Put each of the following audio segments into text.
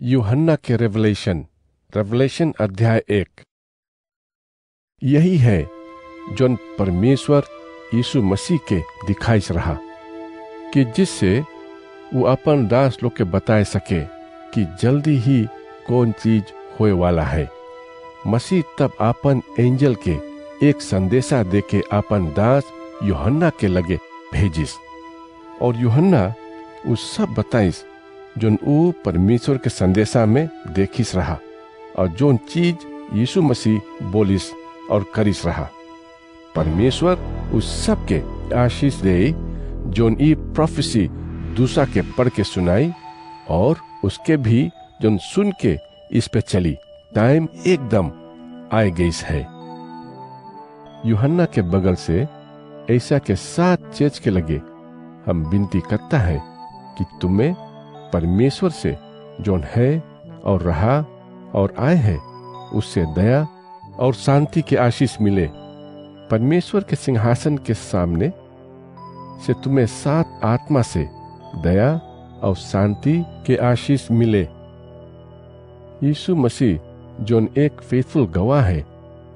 यूहन्ना के रेवलेशन अध्याय 1। यही है जोन परमेश्वर यीशु मसीह के दिखाइस रहा कि जिससे वो अपन दास लोग के बताए सके कि जल्दी ही कौन चीज होए वाला है। मसीह तब आपन एंजल के एक संदेशा देके आपन दास यूहन्ना के लगे भेजिस, और यूहन्ना वो सब बताइस जोन वो परमेश्वर के संदेशा में देखिस रहा, और जोन चीज यीशु मसीह बोलिस और करिस रहा। परमेश्वर उस सब के आशीष दे जोन ई प्रोफेसी दूसरा के पढ़ के सुनाई, और उसके भी जोन सुन के इस पे चली। टाइम एकदम आए गईस है। यूहन्ना के बगल से ऐसा के 7 चेच के लगे हम विनती करता है कि तुम्हें परमेश्वर से जोन है और रहा और आए हैं उससे दया और शांति के आशीष मिले। परमेश्वर के सिंहासन के सामने से तुम्हें 7 आत्मा से दया और शांति के आशीष मिले। यीशु मसीह जोन एक फेथफुल गवाह है,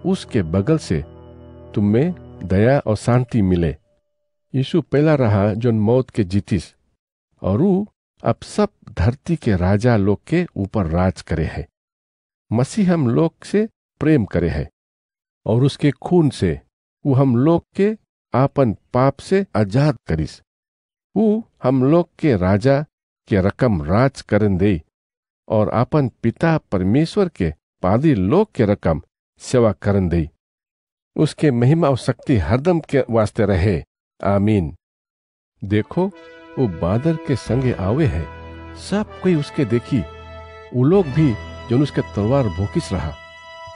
उसके बगल से तुम्हें दया और शांति मिले। यीशु पहला रहा जोन मौत के जीतिस, और वो अब सब धरती के राजा लोग के ऊपर राज करे है। मसीह हम लोग से प्रेम करे है, और उसके खून से वो हम लोग के आपन पाप से आजाद करिस। वो हम लोग के राजा के रकम राज करन दे, और आपन पिता परमेश्वर के पादी लोग के रकम सेवा करन दे। उसके महिमा और शक्ति हरदम के वास्ते रहे। आमीन। देखो वो बादल के संगे आवे है, सब कोई उसके देखी। वो लोग भी जो उसके तलवार भोकिस रहा।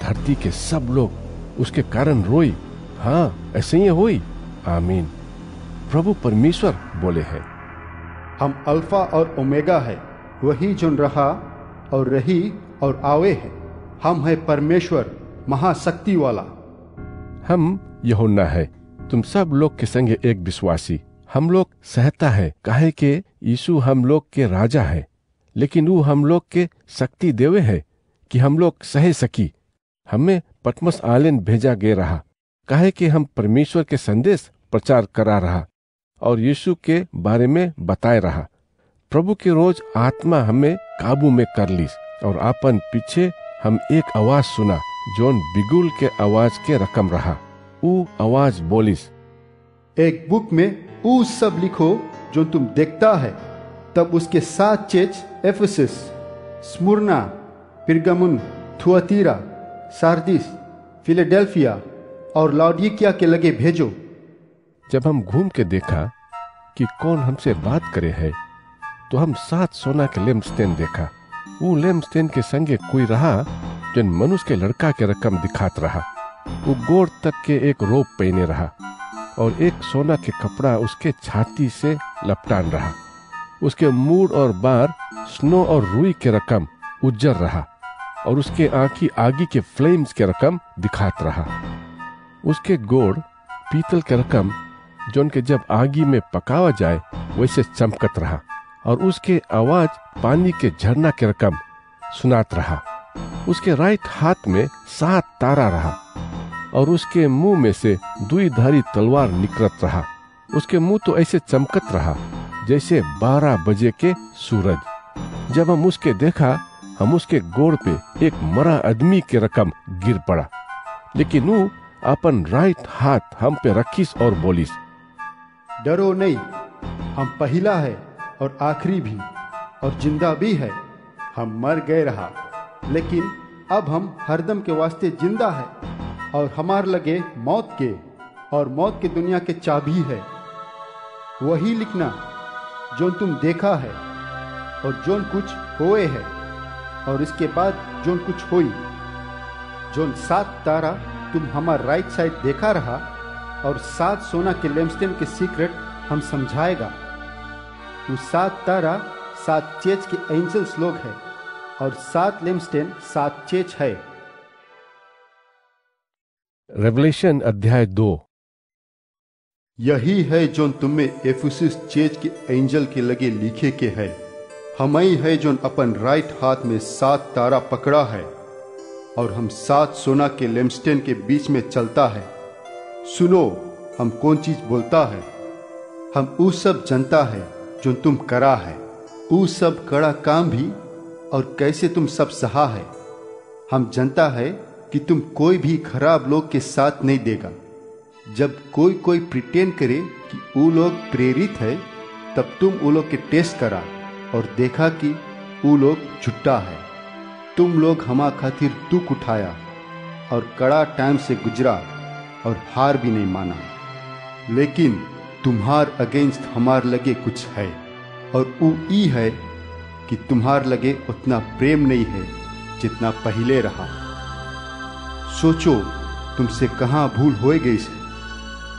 धरती के सब लोग उसके कारण रोई। हाँ, ऐसे ही होई। आमीन। प्रभु परमेश्वर बोले हैं, हम अल्फा और ओमेगा है, वही जो रहा और रही और आवे है। हम है परमेश्वर महाशक्ति वाला। हम यूहन्ना है, तुम सब लोग के संगे एक विश्वासी। हम लोग सहता है काहे के यीशु हम लोग के राजा है, लेकिन वो हम लोग के शक्ति देवे है कि हम लोग सह सकी। हमें पतमस आलेन भेजा गया रहा काहे कि हम परमेश्वर के संदेश प्रचार करा रहा और यीशु के बारे में बताए रहा। प्रभु के रोज आत्मा हमें काबू में कर ली, और आपन पीछे हम एक आवाज सुना जोन बिगुल के आवाज के रकम रहा। वो आवाज बोलिस, एक बुक में वो सब लिखो जो तुम देखता है। तब उसके 7 चेच Ephesus, Smyrna, Pergamum, Thyatira, Sardis, Philadelphia और लाउडिकिया के लगे भेजो। जब हम घूम के देखा कि कौन हमसे बात करे है, तो हम 7 सोना के लैम्पस्टैंड देखा। वो लैम्पस्टैंड के संगे कोई रहा जो मनुष्य के लड़का के रकम दिखात रहा। वो गोड़ तक के एक रोब पहने रहा, और एक सोना के कपड़ा उसके छाती से लपटान रहा। उसके मूड और बार स्नो और रुई के रकम उज्जर रहा, और उसके आंखी आगी के फ्लेम्स के रकम दिखात रहा। उसके गोड़ पीतल के रकम जोन के जब आगी में पकावा जाए वैसे चमकत रहा, और उसके आवाज पानी के झरना के रकम सुनात रहा। उसके राइट हाथ में 7 तारा रहा, और उसके मुंह में से 2 धारी तलवार निकलत रहा। उसके मुंह तो ऐसे चमकत रहा जैसे 12 बजे के सूरज। जब हम उसके देखा, हम उसके गोड़ पे एक मरा आदमी के रकम गिर पड़ा, लेकिन वो अपन राइट हाथ हम पे रखीस और बोलिस, डरो नहीं, हम पहला है और आखिरी भी और जिंदा भी है। हम मर गए रहा, लेकिन अब हम हरदम के वास्ते जिंदा है, और हमार लगे मौत के और मौत के दुनिया के चाबी है। वही लिखना जो तुम देखा है और जोन कुछ होए है, और इसके बाद जोन कुछ होई। जोन 7 तारा तुम हमार राइट साइड देखा रहा, और 7 सोना के लैम्पस्टैंड के सीक्रेट हम समझाएगा। वो 7 तारा 7 चेच के एंजल्स लोग है, और 7 लैम्पस्टैंड 7 चेच है। रेवलेशन अध्याय 2। यही है जो तुम्हें एफेसस चेच के एंजल के लगे लिखे के है। हमई है जो अपन राइट हाथ में 7 तारा पकड़ा है और हम 7 सोना के लैम्पस्टैंड के बीच में चलता है। सुनो, हम कौन चीज बोलता है। हम ऊ सब जनता है जो तुम करा है, ऊ सब कड़ा काम भी और कैसे तुम सब सहा है। हम जनता है कि तुम कोई भी खराब लोग के साथ नहीं देगा। जब कोई प्रिटेंड करे कि वो लोग प्रेरित है, तब तुम वो लोग के टेस्ट करा और देखा कि वो लोग झूठा है। तुम लोग हमा खातिर दुख उठाया और कड़ा टाइम से गुजरा और हार भी नहीं माना। लेकिन तुम्हार अगेंस्ट हमार लगे कुछ है, और वो ई है कि तुम्हार लगे उतना प्रेम नहीं है जितना पहले रहा। सोचो तुमसे कहाँ भूल हो गई है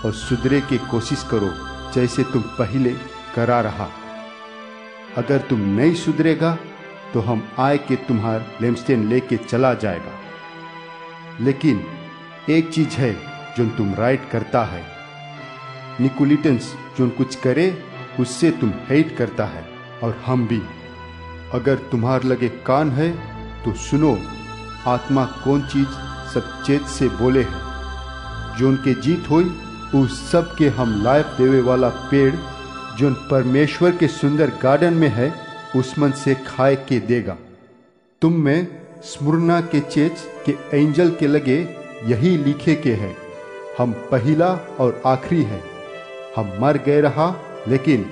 और सुधरे की कोशिश करो जैसे तुम पहले करा रहा। अगर तुम नहीं सुधरेगा तो हम आए के तुम्हार लैम्पस्टैंड लेके चला जाएगा। लेकिन एक चीज है जो तुम राइट करता है। निकोलिटन्स जो कुछ करे उससे तुम हेट करता है, और हम भी। अगर तुम्हार लगे कान है तो सुनो, आत्मा कौन चीज सब चेत से बोले है। जो उनके जीत होई उस सब के हम लाइफ देवे वाला पेड़ जो परमेश्वर के सुंदर गार्डन में है उसमन से खाए के देगा। तुम में स्मुरना के चेच के एंजल के लगे यही लिखे के है, हम पहला और आखिरी है। हम मर गए रहा लेकिन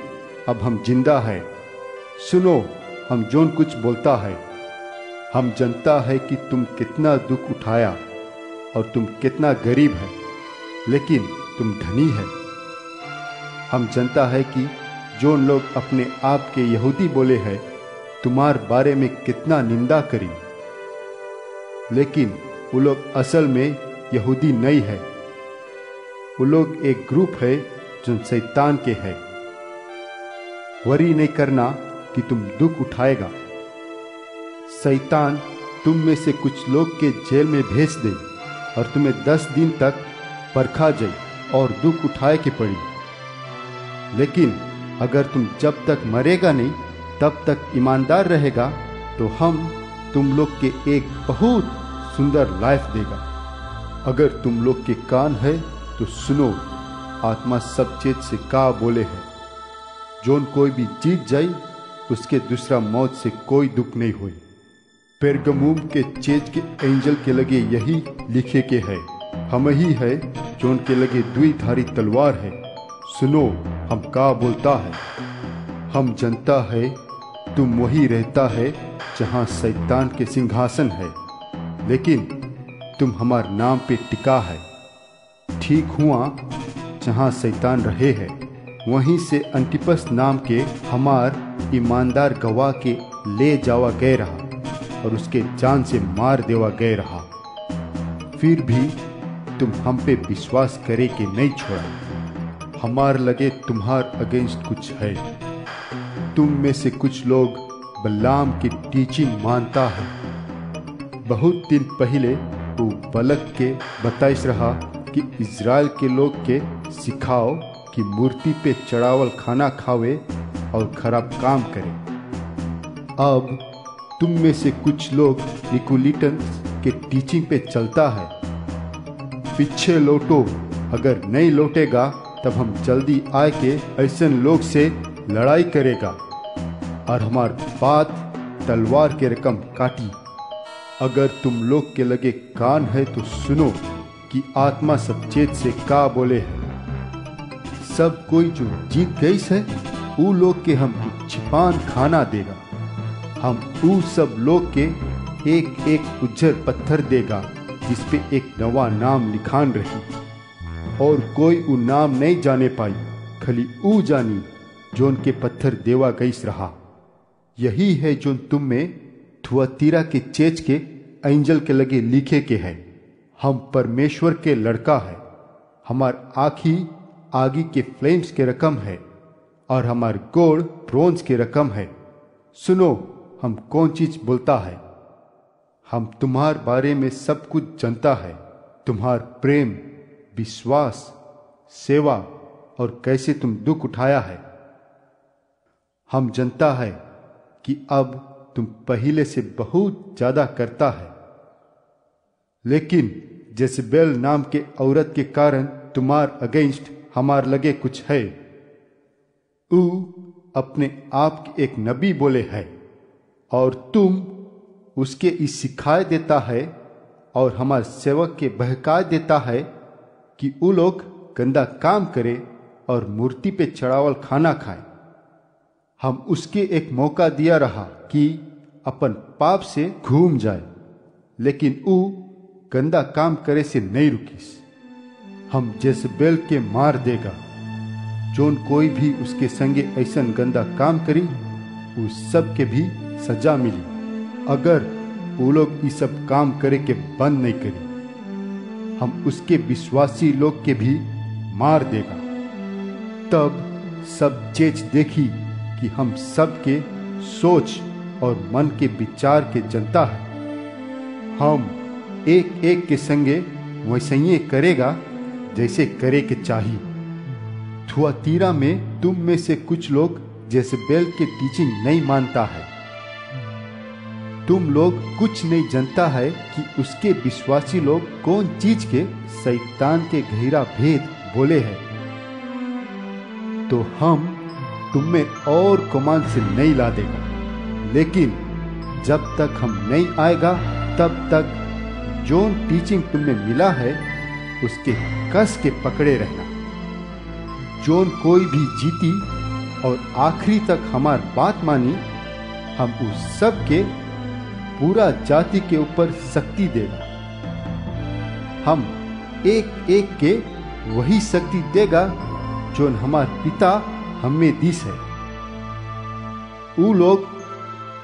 अब हम जिंदा है। सुनो, हम जोन कुछ बोलता है। हम जानता है कि तुम कितना दुख उठाया और तुम कितना गरीब है, लेकिन तुम धनी है। हम जानता है कि जो लोग अपने आप के यहूदी बोले हैं तुम्हार बारे में कितना निंदा करी, लेकिन वो लोग असल में यहूदी नहीं है। वो लोग एक ग्रुप है जो शैतान के है। वरी नहीं करना कि तुम दुख उठाएगा। शैतान तुम में से कुछ लोग के जेल में भेज दे और तुम्हें 10 दिन तक परखा जाए और दुख उठाए के पड़ी। लेकिन अगर तुम जब तक मरेगा नहीं तब तक ईमानदार रहेगा तो हम तुम लोग के एक बहुत सुंदर लाइफ देगा। अगर तुम लोग के कान है तो सुनो, आत्मा सब चीज से का बोले है। जोन कोई भी जीत जाए उसके दूसरा मौत से कोई दुख नहीं हुई। पेरगमुम के चेज के एंजल के लगे यही लिखे के है, हम ही है जो उनके लगे द्विधारी तलवार है। सुनो, हम का बोलता है। हम जनता है तुम वही रहता है जहां शैतान के सिंहासन है, लेकिन तुम हमार नाम पे टिका है। ठीक हुआ जहां शैतान रहे है वहीं से अंटिपस नाम के हमार ईमानदार गवाह के ले जावा गए रहा और उसके जान से मार देवा गए रहा। फिर भी तुम हम पे विश्वास करे के नहीं छोड़ा। हमार लगे तुम्हार अगेंस्ट कुछ है। तुम में से कुछ लोग बलाम की टीचिंग मानता है। बहुत दिन पहले वो बलक के बताइस रहा कि इज़राइल के लोग के सिखाओ कि मूर्ति पे चढ़ावल खाना खावे और खराब काम करे। अब तुम में से कुछ लोग निकोलिटन्स के टीचिंग पे चलता है। पीछे लौटो, अगर नहीं लौटेगा तब हम जल्दी आए के ऐसे लोग से लड़ाई करेगा और हमार बात तलवार के रकम काटी। अगर तुम लोग के लगे कान है तो सुनो कि आत्मा सब चेत से का बोले है। सब कोई जो जीत गई है ऊ लोग के हम छिपान खाना देगा। हम ऊ सब लोग के एक एक उज्जर पत्थर देगा जिसपे एक नवा नाम लिखान रही, और कोई ऊ नाम नहीं जाने पाई, खाली ऊ जानी जो उनके पत्थर देवा गईस रहा। यही है जो तुम में थुआतीरा के चेच के एंजल के लगे लिखे के है। हम परमेश्वर के लड़का है। हमार आँखी आगी के फ्लेम्स के रकम है और हमार गोड़ ब्रोंज के रकम है। सुनो, हम कौन चीज बोलता है। हम तुम्हार बारे में सब कुछ जानता है, तुम्हार प्रेम, विश्वास, सेवा और कैसे तुम दुख उठाया है। हम जानता है कि अब तुम पहले से बहुत ज्यादा करता है। लेकिन जेजबेल नाम के औरत के कारण तुम्हार अगेंस्ट हमार लगे कुछ है। ऊ अपने आप के एक नबी बोले है और तुम उसके इस सिखाए देता है और हमारे सेवक के बहका देता है कि वो लोग गंदा काम करे और मूर्ति पे चढ़ावल खाना खाए। हम उसके एक मौका दिया रहा कि अपन पाप से घूम जाए, लेकिन ऊ गंदा काम करे से नहीं रुकीस। हम जेजबेल के मार देगा। जोन कोई भी उसके संगे ऐसा गंदा काम करी उस सब के भी सजा मिली, अगर वो लोग ये सब काम करे के बंद नहीं करी। हम उसके विश्वासी लोग के भी मार देगा। तब सब चीज देखी कि हम सब के सोच और मन के विचार के जनता है। हम एक एक के संगे वैसे ही करेगा जैसे करे के चाहिए। थुआतीरा में तुम में से कुछ लोग जेजबेल के टीचिंग नहीं मानता है। तुम लोग कुछ नहीं जानता है कि उसके विश्वासी लोग कौन चीज के शैतान के गहरा भेद बोले हैं। तो हम तुम में और कमान से नहीं ला देगा, लेकिन जब तक हम नहीं आएगा तब तक जोन टीचिंग तुम्हें मिला है उसके कस के पकड़े रहना। जोन कोई भी जीती और आखिरी तक हमार बात मानी, हम उस सब के पूरा जाति के ऊपर शक्ति देगा। हम एक एक के वही शक्ति देगा जोन हमार पिता हमें दिस है। वो लोग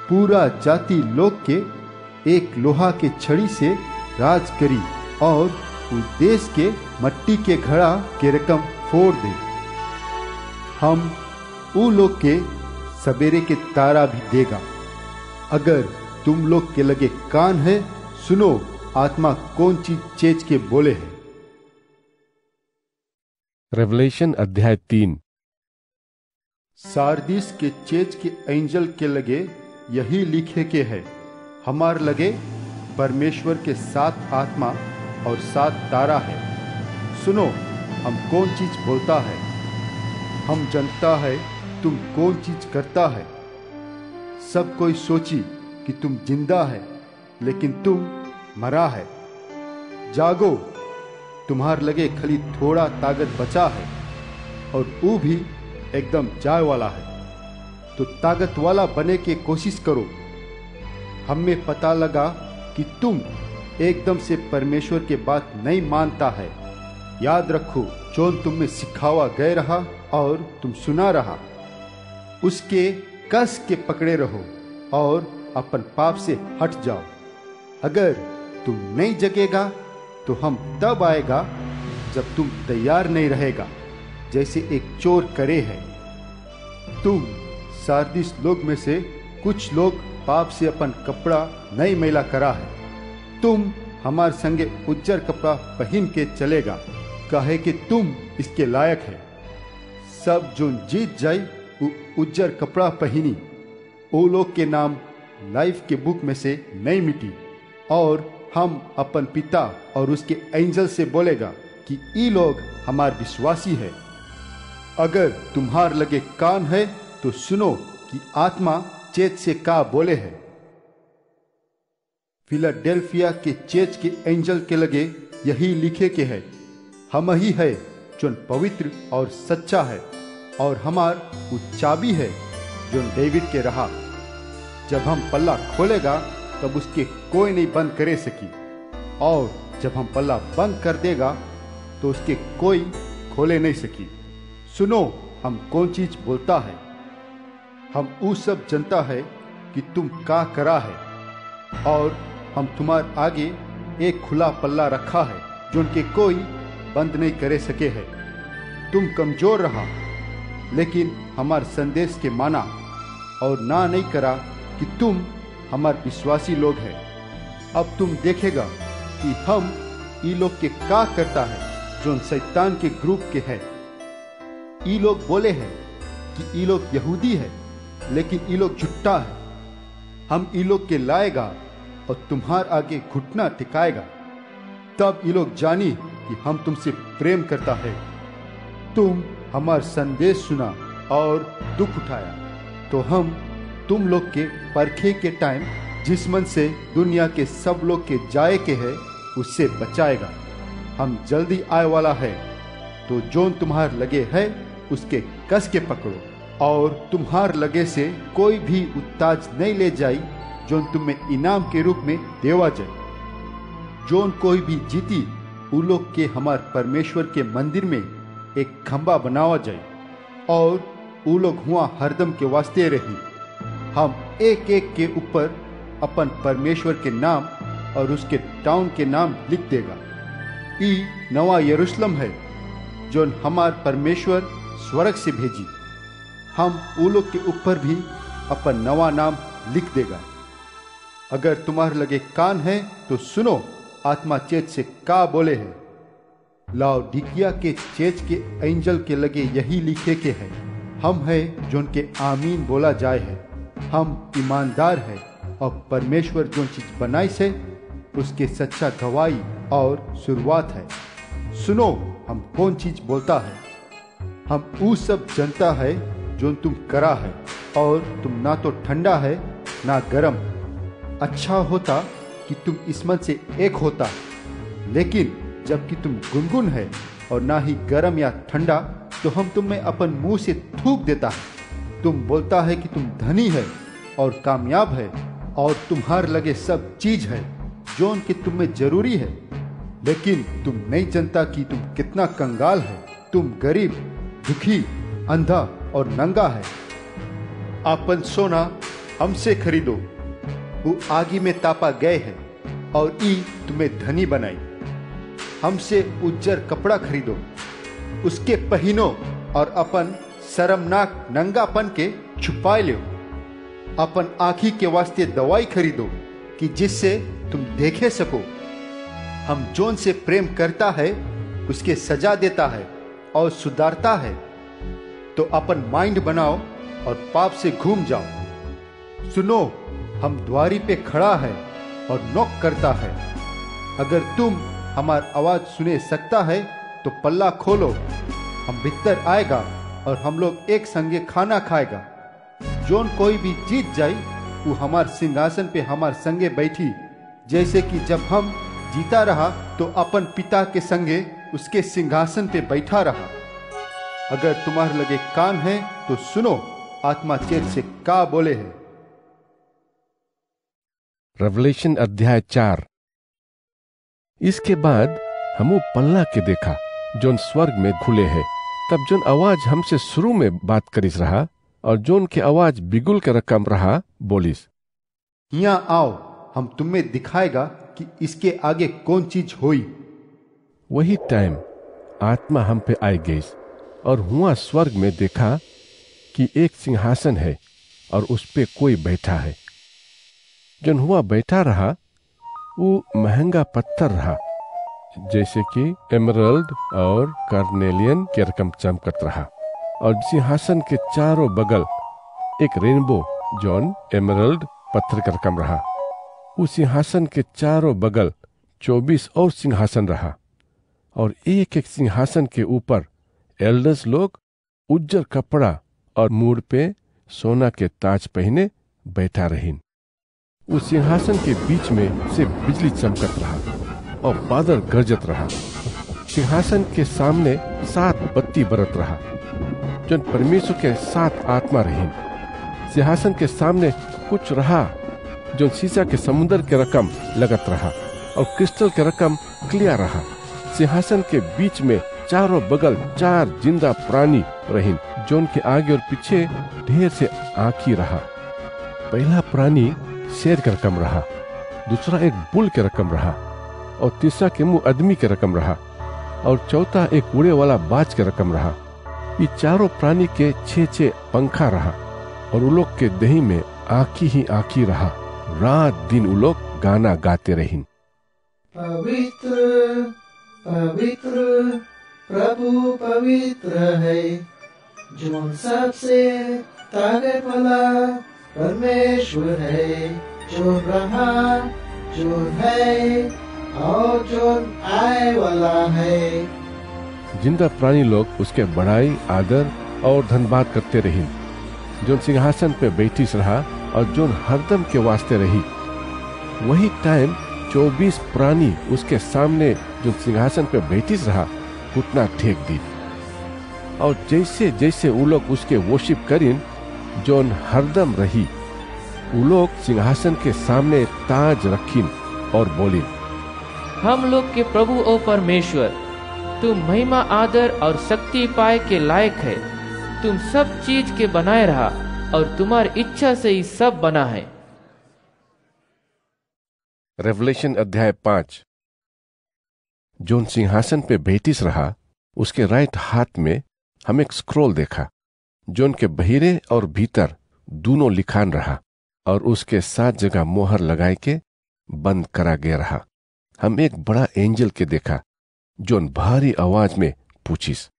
पूरा जाति लोग के एक लोहा के छड़ी से राज करी और उस देश के मट्टी के घड़ा के रकम फोड़ दे। हम उ लोग के सवेरे के तारा भी देगा। अगर तुम लोग के लगे कान है, सुनो आत्मा कौन चीज चेच के बोले है। रेवलेशन अध्याय 3। सारदीस के चेच के एंजल के लगे यही लिखे के है, हमार लगे परमेश्वर के 7 आत्मा और 7 तारा है। सुनो हम कौन चीज बोलता है। हम जानता है तुम कौन चीज करता है। सब कोई सोची कि तुम जिंदा है, लेकिन तुम मरा है। जागो, तुम्हार लगे खाली थोड़ा ताकत बचा है और वो भी एकदम जाए वाला है। तो ताकत वाला बने की कोशिश करो। हमें पता लगा कि तुम एकदम से परमेश्वर के बात नहीं मानता है। याद रखो जोन तुम में सिखावा गए रहा और तुम सुना रहा, उसके कस के पकड़े रहो और अपन पाप से हट जाओ। अगर तुम नहीं जगेगा तो हम तब आएगा जब तुम तैयार नहीं रहेगा, जैसे एक चोर करे है। तुम सारदीस लोग में से कुछ लोग पाप से अपन कपड़ा नहीं मैला करा है। तुम हमारे संगे उज्जर कपड़ा पहन के चलेगा, कहे कि तुम इसके लायक है। सब जो जीत जाए वो उज्जर कपड़ा पहनी, वो लोग के नाम लाइफ के बुक में से नहीं मिटी। और हम अपन पिता और उसके एंजल से बोलेगा कि ये लोग हमारे विश्वासी है। अगर तुम्हार लगे कान है तो सुनो कि आत्मा चेच से का बोले है। फिलाडेल्फिया के चेच के एंजल के लगे यही लिखे के है, हम ही है जो पवित्र और सच्चा है, और हमार वो चाबी है जो डेविड के रहा। जब हम पल्ला खोलेगा तब उसके कोई नहीं बंद करे सकी, और जब हम पल्ला बंद कर देगा तो उसके कोई खोले नहीं सकी। सुनो हम कौन चीज बोलता है। हम वो सब जनता है कि तुम का करा है, और हम तुम्हारे आगे एक खुला पल्ला रखा है जो उनके कोई बंद नहीं करे सके है। तुम कमजोर रहा, लेकिन हमारे संदेश के माना और ना नहीं करा कि तुम हमारे विश्वासी लोग हैं। अब तुम देखेगा कि हम ई लोग के का करता है जो शैतान के ग्रुप के है। ई लोग बोले हैं कि ई लोग यहूदी है, लेकिन ई लोग झुट्टा है। हम ई लोग के लाएगा और तुम्हार आगे घुटना टिकाएगा। तब ये लोग जानी कि हम तुमसे प्रेम करता है। तुम हमार संदेश सुना और दुख उठाया, तो हम तुम लोग के परखे के टाइम जिस मन से दुनिया के सब लोग के जाए के है उससे बचाएगा। हम जल्दी आए वाला है, तो जोन तुम्हार लगे है उसके कस के पकड़ो, और तुम्हार लगे से कोई भी उत्ताज नहीं ले जाई जोन तुम्हें इनाम के रूप में देवा जाए। जोन कोई भी जीती उ लोग के हमार परमेश्वर के मंदिर में एक खंबा बनावा जाए, और उ लोग हुआ हरदम के वास्ते रही। हम एक एक के ऊपर अपन परमेश्वर के नाम और उसके टाउन के नाम लिख देगा। ई नवा यरूशलेम है जो हमार परमेश्वर स्वर्ग से भेजी। हम उ लोग के ऊपर भी अपन नवा नाम लिख देगा। अगर तुम्हारे लगे कान है तो सुनो आत्मा चेत से का बोले है। लाओडिकिया के चेच के एंजल के लगे यही लिखे के है, हम है जो उनके आमीन बोला जाए है। हम ईमानदार है और परमेश्वर जो चीज बनाई से उसके सच्चा गवाही और शुरुआत है। सुनो हम कौन चीज बोलता है। हम वो सब जनता है जो तुम करा है, और तुम ना तो ठंडा है ना गरम। अच्छा होता कि तुम इस मन से एक होता, लेकिन जबकि तुम गुनगुन है और ना ही गरम या ठंडा, तो हम तुम्हें अपन मुंह से थूक देता है। तुम बोलता है कि तुम धनी है और कामयाब है और तुम्हार लगे सब चीज है जो उनके तुम्हें जरूरी है, लेकिन तुम नहीं जानता कि तुम कितना कंगाल है। तुम गरीब, दुखी, अंधा और नंगा है। अपन सोना हमसे खरीदो, वो आगी में तापा गए है, और ई तुम्हें धनी बनाई। हमसे उज्जर कपड़ा खरीदो, उसके पहनो और अपन शर्मनाक नंगापन के छुपाए लो। अपन आँखी के वास्ते दवाई खरीदो कि जिससे तुम देखे सको। हम जोन से प्रेम करता है उसके सजा देता है और सुधारता है, तो अपन माइंड बनाओ और पाप से घूम जाओ। सुनो हम द्वारी पे खड़ा है और नॉक करता है। अगर तुम हमार आवाज सुने सकता है तो पल्ला खोलो, हम भीतर आएगा और हम लोग एक संगे खाना खाएगा। जोन कोई भी जीत जाए वो हमार सिंहासन पे हमार संगे बैठी, जैसे कि जब हम जीता रहा तो अपन पिता के संगे उसके सिंहासन पे बैठा रहा। अगर तुम्हारे लगे कान है तो सुनो आत्मा चेत से का बोले है। रेवलेशन अध्याय 4। इसके बाद हमू पल्ला के देखा जोन स्वर्ग में खुले है। तब जोन आवाज हमसे शुरू में बात करिस रहा और जोन के आवाज बिगुल के रकम रहा, बोलिस, यहाँ आओ, हम तुम्हें दिखाएगा कि इसके आगे कौन चीज हुई। वही टाइम आत्मा हम पे आई गई और हुआ स्वर्ग में देखा कि एक सिंहासन है और उस पे कोई बैठा है। जोन हुआ बैठा रहा वो महंगा पत्थर रहा, जैसे कि एमरल्ड और कार्नेलियन के रकम चमकत रहा, और सिंहासन के चारों बगल एक रेनबो जोन एमरल्ड पत्थर का रकम रहा। उस सिंहासन के चारों बगल 24 और सिंहासन रहा, और एक एक सिंहासन के ऊपर एल्डर्स लोग उज्जर कपड़ा और मूड पे सोना के ताज पहने बैठा रहीन। उस सिंहासन के बीच में से बिजली चमकत रहा और बादल गरजत रहा। सिंहासन के सामने 7 बत्ती बरत रहा, जो परमेश्वर के 7 आत्मा रहीन। सिंहासन के सामने कुछ रहा जो शीशा के समुद्र के रकम लगत रहा और क्रिस्टल के रकम क्लियर रहा। सिंहासन के बीच में चारों बगल 4 जिंदा प्राणी रहीन, जो उनके आगे और पीछे ढेर से आँखी रहा। पहला प्राणी शेर के रकम रहा, दूसरा एक बुल के रकम रहा, और तीसरा के मुंह आदमी के रकम रहा, और चौथा एक उड़े वाला बाज के रकम रहा। ये चारों प्राणी के 6 पंखा रहा, और उन लोग के देही में आँखी ही आँखी रहा। रात दिन उन लोग गाना गाते रहीन, पवित्र पवित्र प्रभु पवित्र है, जो सबसे ताकत वाला परमेश्वर है जो रहा, जो है और जो आए वाला है। जिंदा प्राणी लोग उसके बड़ाई, आदर और धन्यवाद करते रही, जो सिंहासन पे बैठी रहा और जो हरदम के वास्ते रही। वही टाइम 24 प्राणी उसके सामने जो सिंहासन पे बैठी रहा घुटना टेक दी, और जैसे जैसे वो लोग उसके वर्शिप करीन जो हरदम रही, वो लोग सिंहासन के सामने ताज रखीन और बोली, हम लोग के प्रभु ओ परमेश्वर, तुम महिमा, आदर और शक्ति पाए के लायक है। तुम सब चीज के बनाए रहा और तुम्हारी इच्छा से ही सब बना है। रेवलेशन अध्याय 5। जोन सिंहासन पे बैठिस रहा, उसके राइट हाथ में हम एक स्क्रोल देखा, जोन के बहिरे और भीतर दोनों लिखान रहा, और उसके 7 जगह मोहर लगाए के बंद करा गया रहा। हम एक बड़ा एंजल के देखा, जोन भारी आवाज में पूछिस,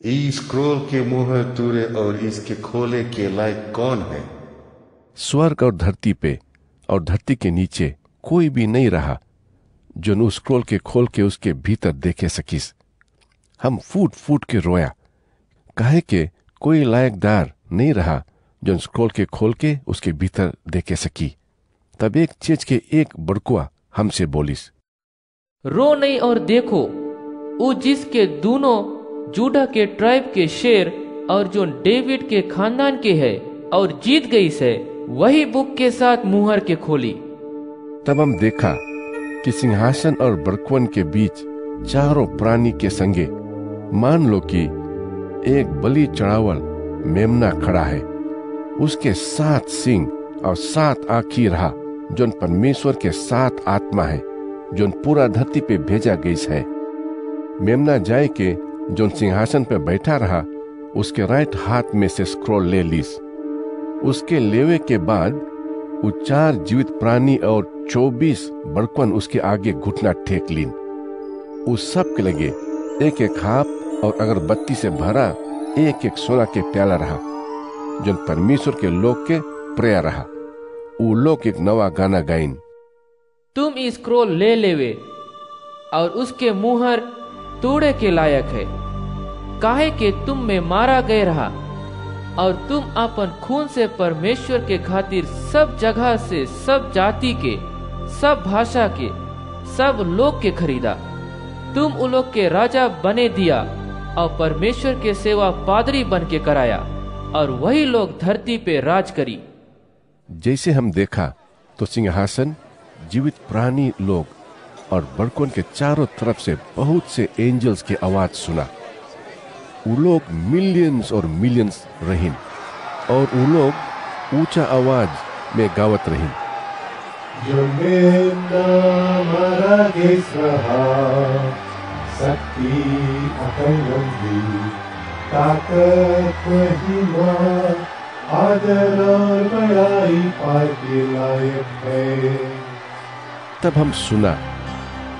इस स्क्रोल के मुहर तूरे और इसके खोले के लायक कौन है? स्वर्ग और धरती पे और धरती के नीचे कोई भी नहीं रहा जो उस स्क्रोल के खोल के उसके भीतर देखे सकीस। हम फूट फूट के रोया, काहे के कोई लायकदार नहीं रहा जो स्क्रोल के खोल के उसके भीतर देखे सकी। तब एक चीज के एक बड़कुआ हमसे बोलिस, रो नहीं और देखो, वो जिसके दोनों जूडा के ट्राइब के शेर और जो डेविड के खानदान के है और जीत गई से, वही बुक के साथ मुहर के खोली। तब हम देखा कि सिंहासन और बड़कुअन के बीच चारों प्राणी के संगे मान लो कि एक बलि चढ़ावल मेमना खड़ा है। उसके 7 सींग और 7 आँखी रहा, जोन परमेश्वर के 7 आत्मा है, जोन पूरा धरती पे भेजा गई है। मेमना जाए के जोन सिंहासन पे बैठा रहा, उसके राइट हाथ में से स्क्रोल ले लीस। उसके लेवे के बाद वो 4 जीवित प्राणी और 24 बड़कन उसके आगे घुटना टेक लीन। उस सब के लगे एक एक हाथ और अगरबत्ती से भरा एक एक सोना के प्याला रहा, जो परमेश्वर के लोग के प्रेया रहा। वो लोग एक नवा गाना गाइन, तुम इस स्क्रोल ले लेवे और उसके मुहर तोड़े के लायक है, काहे के तुम में मारा गए रहा और तुम अपन खून से परमेश्वर के खातिर सब जगह से, सब जाति के, सब भाषा के, सब लोग के खरीदा। तुम उन लोग के राजा बने दिया और परमेश्वर के सेवा पादरी बन के कराया, और वही लोग धरती पे राज करी। जैसे हम देखा तो सिंहासन, जीवित प्राणी लोग और बड़कों के चारों तरफ से बहुत से एंजल्स की आवाज सुना। वो लोग मिलियंस और मिलियंस रहीन, और वो लोग ऊंचा आवाज में गावत रहीन, जो मेमना मारा गेस रहा, शक्ति अकलमंदी, ताकत महिमा, आदर और बड़ाई पाए के लायक है। तब हम सुना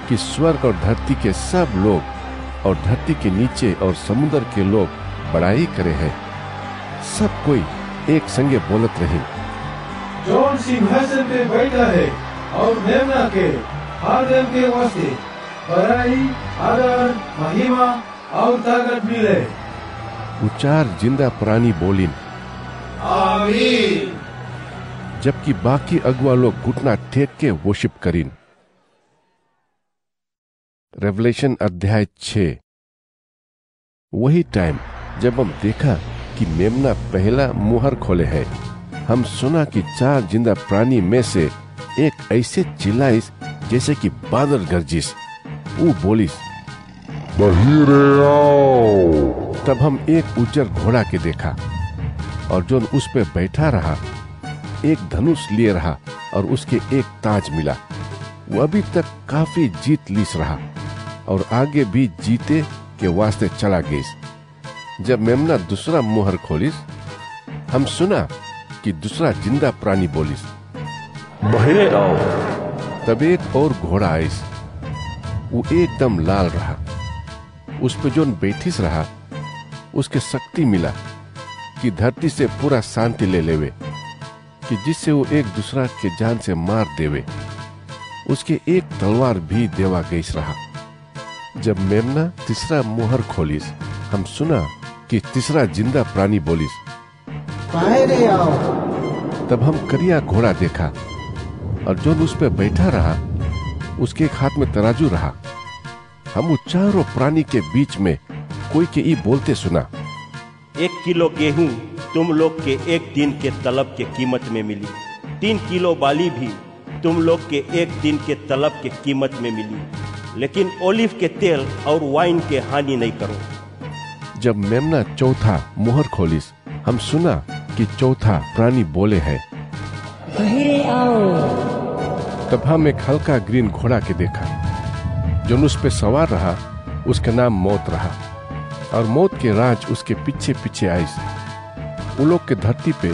कि स्वर्ग और धरती के सब लोग और धरती के नीचे और समुद्र के लोग बड़ाई करे हैं। सब कोई एक संगे बोलत रहे, जौन सिंहासन पे बैठा है और मेमना के आदम के वास्ते बड़ाई, आदर, महिमा और ताकत मिले। वो 4 जिंदा प्राणी बोलिन, आमीन। जबकि बाकी अगुआ लोग घुटना टेक के वर्शिप करीन। रेवलेशन अध्याय 6। वही टाइम जब हम देखा कि मेमना पहला मुहर खोले है, हम सुना कि 4 जिंदा प्राणी में से एक ऐसे चिल्लाइस जैसे कि बादल गरजिस। वो बोलिस, बहिरे आओ। तब हम एक उज्जर घोड़ा के देखा, और जो उस पे बैठा रहा एक धनुष लिए रहा, और उसके एक ताज मिला। वो अभी तक काफी जीत लीस रहा और आगे भी जीते के वास्ते चला गई। जब मेमना दूसरा मुहर खोलिस, हम सुना कि दूसरा जिंदा प्राणी बोलिस, बहिरे आओ। तब एक और घोड़ा आइस। वो एकदम लाल रहा। उस पे जोन बैठिस रहा, उसके शक्ति मिला कि धरती से पूरा शांति ले लेवे। कि जिससे वो एक दूसरा के जान से मार देवे। उसके एक तलवार भी देवा गई रहा। जब मेमना तीसरा मुहर खोलिस, हम सुना कि तीसरा जिंदा प्राणी बोलिस, बाहर आओ। तब हम करिया घोड़ा देखा और जो उस पर बैठा रहा उसके एक हाथ में तराजू रहा। हम चारों प्राणी के बीच में कोई के ई बोलते सुना, 1 किलो गेहूं तुम लोग के एक दिन के तलब के कीमत में मिली, 3 किलो बाली भी तुम लोग के एक दिन के तलब के कीमत में मिली, लेकिन ओलिव के तेल और वाइन के हानि नहीं करो। जब मेमना चौथा मुहर खोलिस, हम सुना कि चौथा प्राणी बोले है, बाहर आओ। तब हम एक हल्का ग्रीन घोड़ा के देखा। जो उस पे सवार रहा उसका नाम मौत रहा और मौत के राज उसके पीछे पीछे आए। उन लोग के धरती पे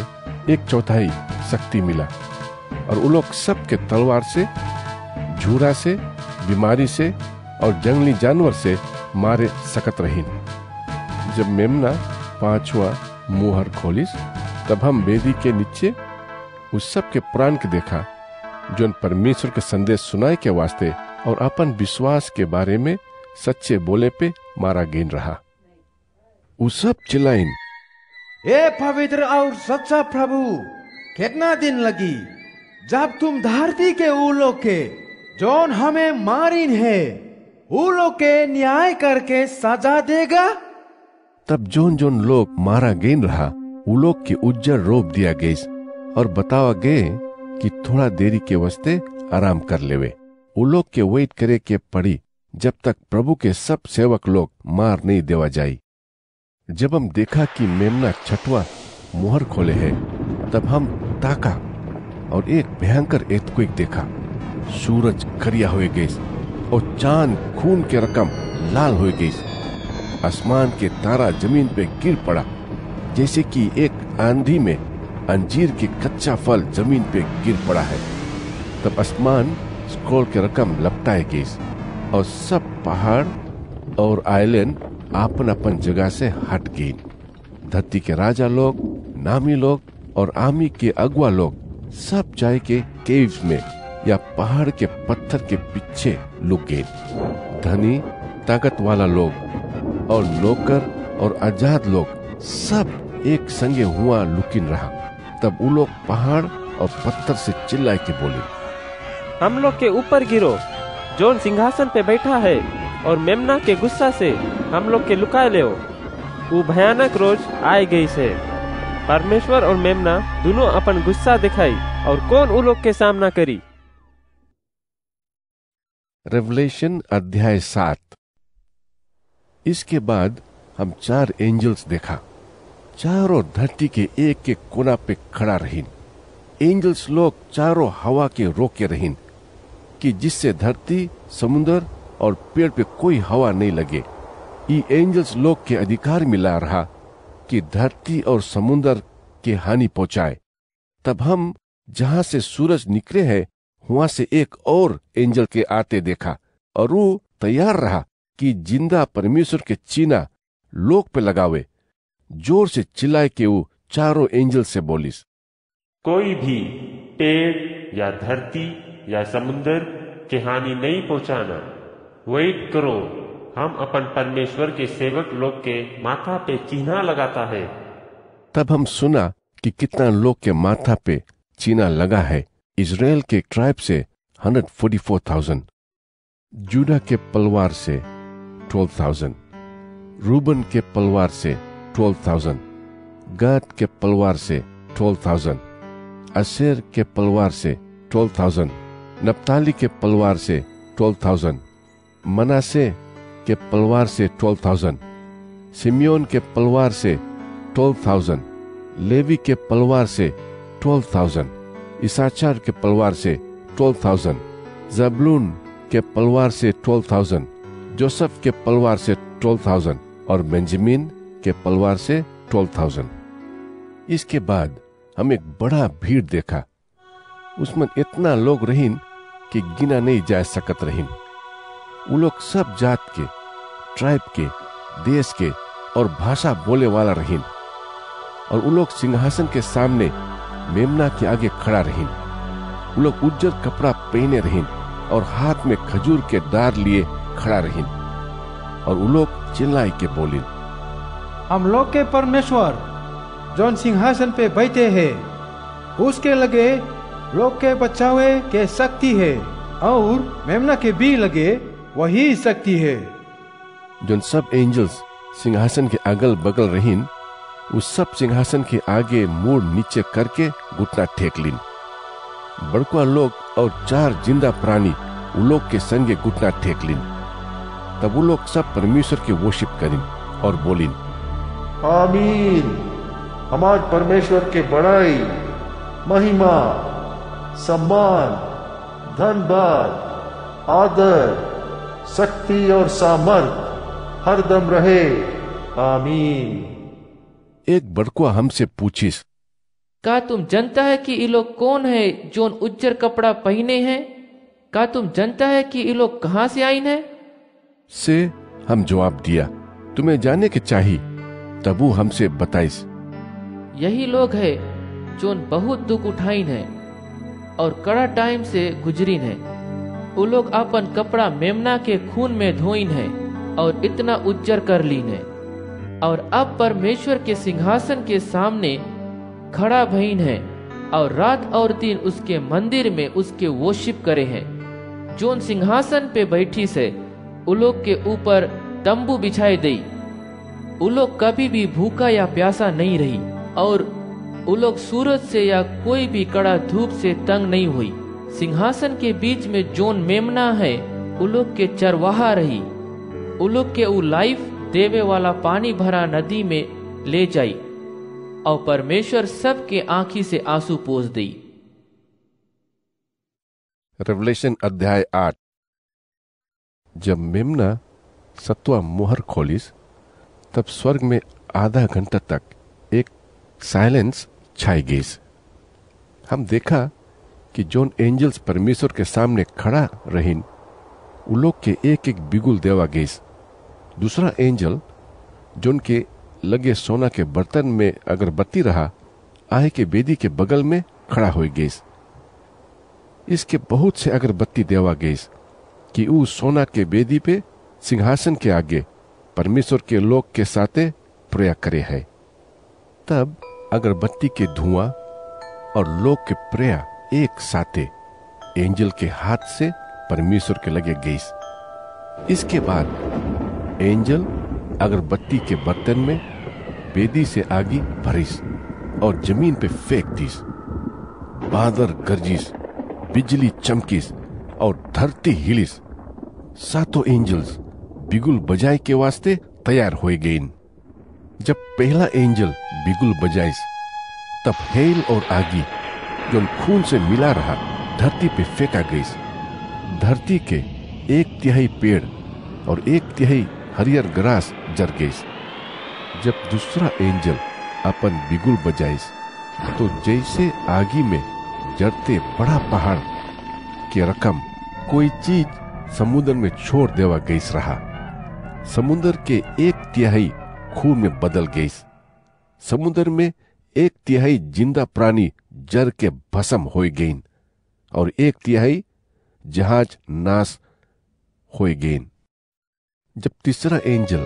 1/4 शक्ति मिला और उन लोग सब के तलवार से, झूरा से, बीमारी से और जंगली जानवर से मारे सकत रहीन। जब मेमना 5वां मुहर खोलिस, तब हम वेदी के नीचे उस सब के प्राण के देखा जो परमेश्वर के संदेश सुनाए के वास्ते और अपन विश्वास के बारे में सच्चे बोले पे मारा गेन रहा। उस सब चिल्लाइन, ए पवित्र और सच्चा प्रभु, कितना दिन लगी जब तुम धरती के ऊ लोग के जौन हमें मारिन है ऊ लोग के न्याय करके सजा देगा। तब जोन जोन लोग मारा गेन रहा ऊ लोग के उज्जर रोप दिया गई और बतावा गए कि थोड़ा देरी के वास्ते आराम कर लेवे। ऊ लोग के वेट करे के पड़ी जब तक प्रभु के सब सेवक लोग मार नहीं देवा जाई। जब हम देखा कि मेमना 6वां मुहर खोले है, तब हम ताका और एक भयंकर एर्थक्वेक देखा। सूरज करिया हो गई और चांद खून के रकम लाल हो गई। आसमान के तारा जमीन पे गिर पड़ा जैसे कि एक आंधी में अंजीर के कच्चा फल जमीन पे गिर पड़ा है। तब आसमान स्क्रोल के रकम लपटाए गई और सब पहाड़ और आइलैंड आपन अपन जगह से हट गई। धरती के राजा लोग, नामी लोग और आमी के अगुआ लोग सब जाए के केव्स में या पहाड़ के पत्थर के पीछे लुक गए। धनी, ताकत वाला लोग और नौकर और आजाद लोग सब एक संगे हुआ लुकिन रहा। तब वो लोग पहाड़ और पत्थर से चिल्लाए के बोले, हम लोग के ऊपर गिरो जोन सिंहासन पे बैठा है और मेमना के गुस्सा से हम लोग के लुकाए ले। वो भयानक रोज आए गई से परमेश्वर और मेमना दोनों अपन गुस्सा दिखाई और कौन उन लोग के सामना करी। रेवलेशन अध्याय 7। इसके बाद हम 4 एंजल्स देखा। चारों धरती के एक एक कोना पे खड़ा रहीन। एंजल्स लोग चारों हवा के रोके रहीन कि जिससे धरती, समुद्र और पेड़ पे कोई हवा नहीं लगे। ये एंजल्स लोग के अधिकार मिला रहा कि धरती और समुद्र के हानि पहुंचाए। तब हम जहां से सूरज निकले है वहां से एक और एंजल के आते देखा और वो तैयार रहा कि जिंदा परमेश्वर के चीना लोक पे लगावे। जोर से चिल्लाए के वो चारों एंजल से बोलिस, कोई भी पेड़ या धरती या समुद्र के हानि नहीं पहुंचाना। वेट करो, हम अपन परमेश्वर के सेवक लोग के माथा पे चिन्ह लगाता है। तब हम सुना कि कितना लोग के माथा पे चिन्ह लगा है। इजराइल के ट्राइब से 144,000, जूडा के पलवार से 12,000, रूबन के पलवार से 12,000, गाद के पलवार से 12,000, अशेर के पलवार से 12,000, नप्ताली के पलवार से 12,000, मनासे के पलवार से 12,000, सिमियोन के पलवार से 12,000, लेवी के पलवार से 12,000, इसाचार के पलवार से 12,000, जबलून के पलवार से 12,000, जोसेफ के पलवार से 12,000 और बेंजामिन के पलवार से 12,000। इसके बाद हम एक बड़ा भीड़ देखा। उसमें इतना लोग रहीन कि गिना नहीं जा सकत रहीन। वो लोग सब जात के, ट्राइब के, देश के और भाषा बोले वाला रहीन। और वो लोग सिंहासन के सामने मेमना के आगे खड़ा रहीन। वो लोग उज्जर कपड़ा पहने रहीन और हाथ में खजूर के डार लिए खड़ा रहीन। और वो लोग चिल्लाए के बोलिन, हम लोग के परमेश्वर जौन सिंहासन पे बैठे हैं, उसके लगे लोग के बचावे के शक्ति है और मेमना के भी लगे वही शक्ति है। जोन सब एंजल्स सिंहासन के अगल बगल रहीन, उस सब सिंहासन के आगे मुड़ नीचे करके घुटना टेक लीन। बड़कुआ लोग और 4 जिंदा प्राणी वो लोग के संगे घुटना टेक लीन। तब वो लोग सब परमेश्वर के वर्शिप करीन और बोलिन, आमीन। हमारे परमेश्वर के बड़ाई, महिमा, सम्मान, धन्यवाद, आदर, शक्ति और सामर्थ हरदम रहे। आमीन। एक बड़कुआ हमसे पूछिस, का तुम जानता है कि ये लोग कौन है जोन उज्जर कपड़ा पहने हैं? का तुम जानता है कि ये लोग कहाँ से आइन है? से हम जवाब दिया, तुम्हें जाने के चाहिए। तब वो हमसे बताइस, यही लोग है जोन बहुत दुख उठाइन है और कड़ा टाइम से गुजरीन है। वो लोग अपन कपड़ा मेमना के खून में धोइन है और इतना उज्जर कर लीन है और अब परमेश्वर के सिंहासन के सामने खड़ा भईन है और रात और दिन उसके मंदिर में उसके वर्शिप करे हैं। जोन सिंहासन पे बैठी से उ लोग के ऊपर तंबू बिछाई दई। उ लोग कभी भी भूखा या प्यासा नहीं रही और उ लोग सूरज से या कोई भी कड़ा धूप से तंग नहीं हुई। सिंहासन के बीच में जोन मेमना है उ लोग के चरवाहा रही। उ लोग के उ लाइफ देवे वाला पानी भरा नदी में ले जाई और परमेश्वर सबके आंखी से आंसू पोंछ दी। रेवलेशन अध्याय 8। जब मेमना 7वां मोहर खोलिस, तब स्वर्ग में आधा घंटा तक एक साइलेंस छाई गई। हम देखा कि जोन एंजल्स परमेश्वर के सामने खड़ा रहीन, उ लोग के एक एक बिगुल देवा गई। दूसरा एंजल जोन के लगे सोना के बर्तन में अगरबत्ती रहा, आए के बेदी के बगल में खड़ा हो गई। इसके बहुत से अगरबत्ती देवा गई कि ऊ सोना के बेदी पे सिंहासन के आगे परमेश्वर के लोग के साथे प्रेया करे है। तब अगरबत्ती के धुआं और लोग के प्रेया एक साथे एंजल के हाथ से परमेश्वर के लगे गई। इसके बाद एंजल अगरबत्ती के बर्तन में बेदी से आगी भरिस और जमीन पे फेंक दीस। बादल गरजिस, बिजली चमकिस और धरती हिलिस। 7 एंजल्स बिगुल बजाए के वास्ते तैयार हो गए। जब पहला एंजल बिगुल बजाइस, तब हेल और आगी जो खून से मिला रहा धरती पे फेंका गई। धरती के 1/3 पेड़ और 1/3 हरियर ग्रास जर गई। जब दूसरा एंजल अपन बिगुल बजाइस, तो जैसे आगी में जरते बड़ा पहाड़ के रकम कोई चीज समुद्र में छोड़ देवा गई रहा। समुद्र के 1/3 खून में बदल गई। समुद्र में 1/3 जिंदा प्राणी जर के भस्म हो गई और 1/3 जहाज नाश हो गई। जब तीसरा एंजल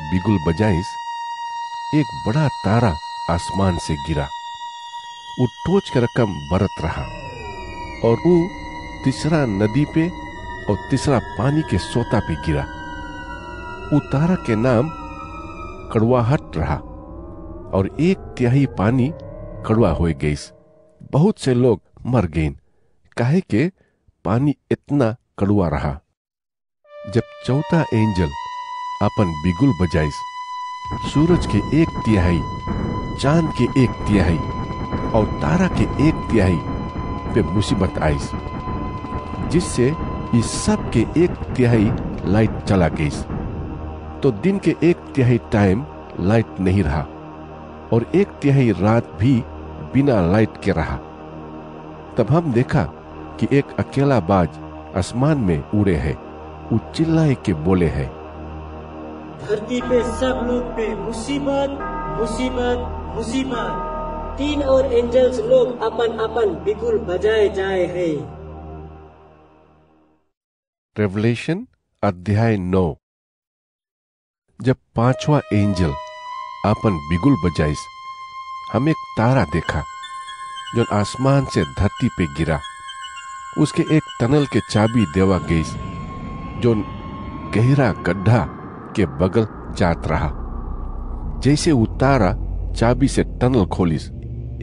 बिगुल बजाइस, एक बड़ा तारा आसमान से गिरा। वो टोच के रकम बरत रहा और वो तीसरा नदी पे और तीसरा पानी के सोता पे गिरा। वो तारा के नाम कड़वाहट रहा और 1/3 पानी कड़वा हो गई। बहुत से लोग मर गए, काहे के पानी इतना कड़वा रहा। जब चौथा एंजल अपन बिगुल बजाइस, सूरज के 1/3, चांद के 1/3 और तारा के 1/3 पे मुसीबत आई, जिससे इस सब के 1/3 लाइट चला गई। तो दिन के 1/3 टाइम लाइट नहीं रहा और 1/3 रात भी बिना लाइट के रहा। तब हम देखा कि एक अकेला बाज आसमान में उड़े है। वो चिल्लाए के बोले है, धरती पे सब लोग पे मुसीबत मुसीबत मुसीबत। 3 और एंजल्स लोग अपन अपन बिगुल बजाए जाए है। रेवलेशन अध्याय 9। जब 5वां एंजल अपन बिगुल बजाइस, हम एक तारा देखा जो आसमान से धरती पे गिरा। उसके एक टनल के चाबी देवा गई जो गहरा गड्ढा के बगल जात रहा। जैसे उतारा चाबी से टनल खोलिस,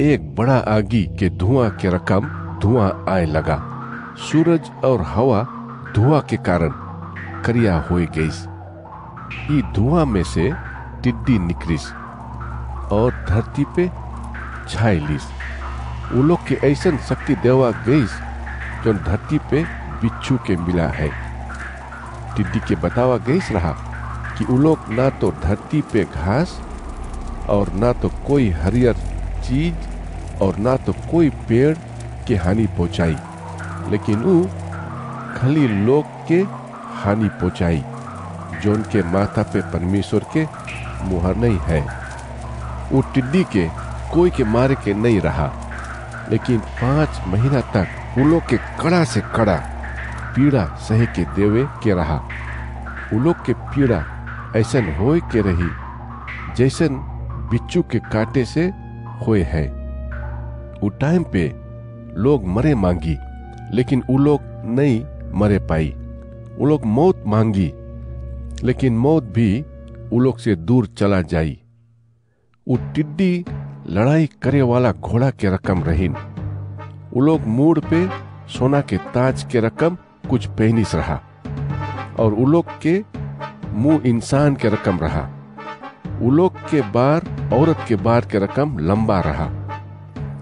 एक बड़ा आगी के धुआं के रकम धुआं आए लगा। सूरज और हवा धुआं के कारण करिया हो गई। धुआं में से टिड्डी निकलिस और धरती पे छाई लिस। वो लोग के ऐसन शक्ति देवा गई जो धरती पे बिच्छू के मिला है। टिड्डी के बतावा गई रहा कि वो लोग ना तो धरती पे घास और ना तो कोई हरियर चीज और ना तो कोई पेड़ के हानि पहुंचाई, लेकिन वो खाली लोग के हानि पहुंचाई जो उनके माथा पे परमेश्वर के मुहर नहीं है। वो टिड्डी के कोई के मारे के नहीं रहा, लेकिन 5 महीना तक वो लोग के कड़ा से कड़ा पीड़ा सहे के देवे के रहा। वो लोग के पीड़ा ऐसन होए के रही जैसन बिच्छू के काटे से होए है। वो टाइम पे लोग मरे मांगी, लेकिन वो लोग नहीं मरे पाई। वो लोग मौत मांगी, लेकिन मौत भी वो लोग से दूर चला जाई। वो टिड्डी लड़ाई करे वाला घोड़ा के रकम रहीन। वो लोग मूड पे सोना के ताज के रकम कुछ पहनिस रहा, और वो लोग के मुंह इंसान के रकम रहा। वो लोग के बार औरत के बार के रकम लंबा रहा,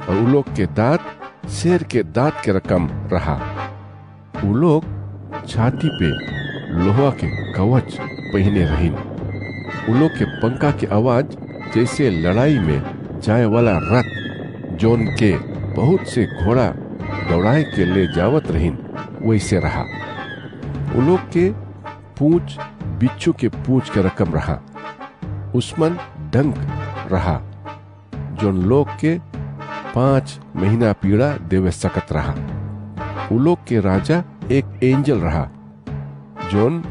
और वो लोग के दांत शेर के दांत के रकम रहा। वो लोग छाती पे लोहा के कवच पहने रहीन। वो लोग के पंखा की आवाज जैसे लड़ाई में जाए वाला रथ जोन के बहुत से घोड़ा दौड़ाए के ले जावत रहीन वैसे रहा। वो लोग के पूंछ बिच्छू के पूंछ के रकम रहा। उस्मन डंक रहा जो लोग के 5 महीना पीड़ा देवे सकत रहा। वो लोग के राजा एक एंजल रहा जोन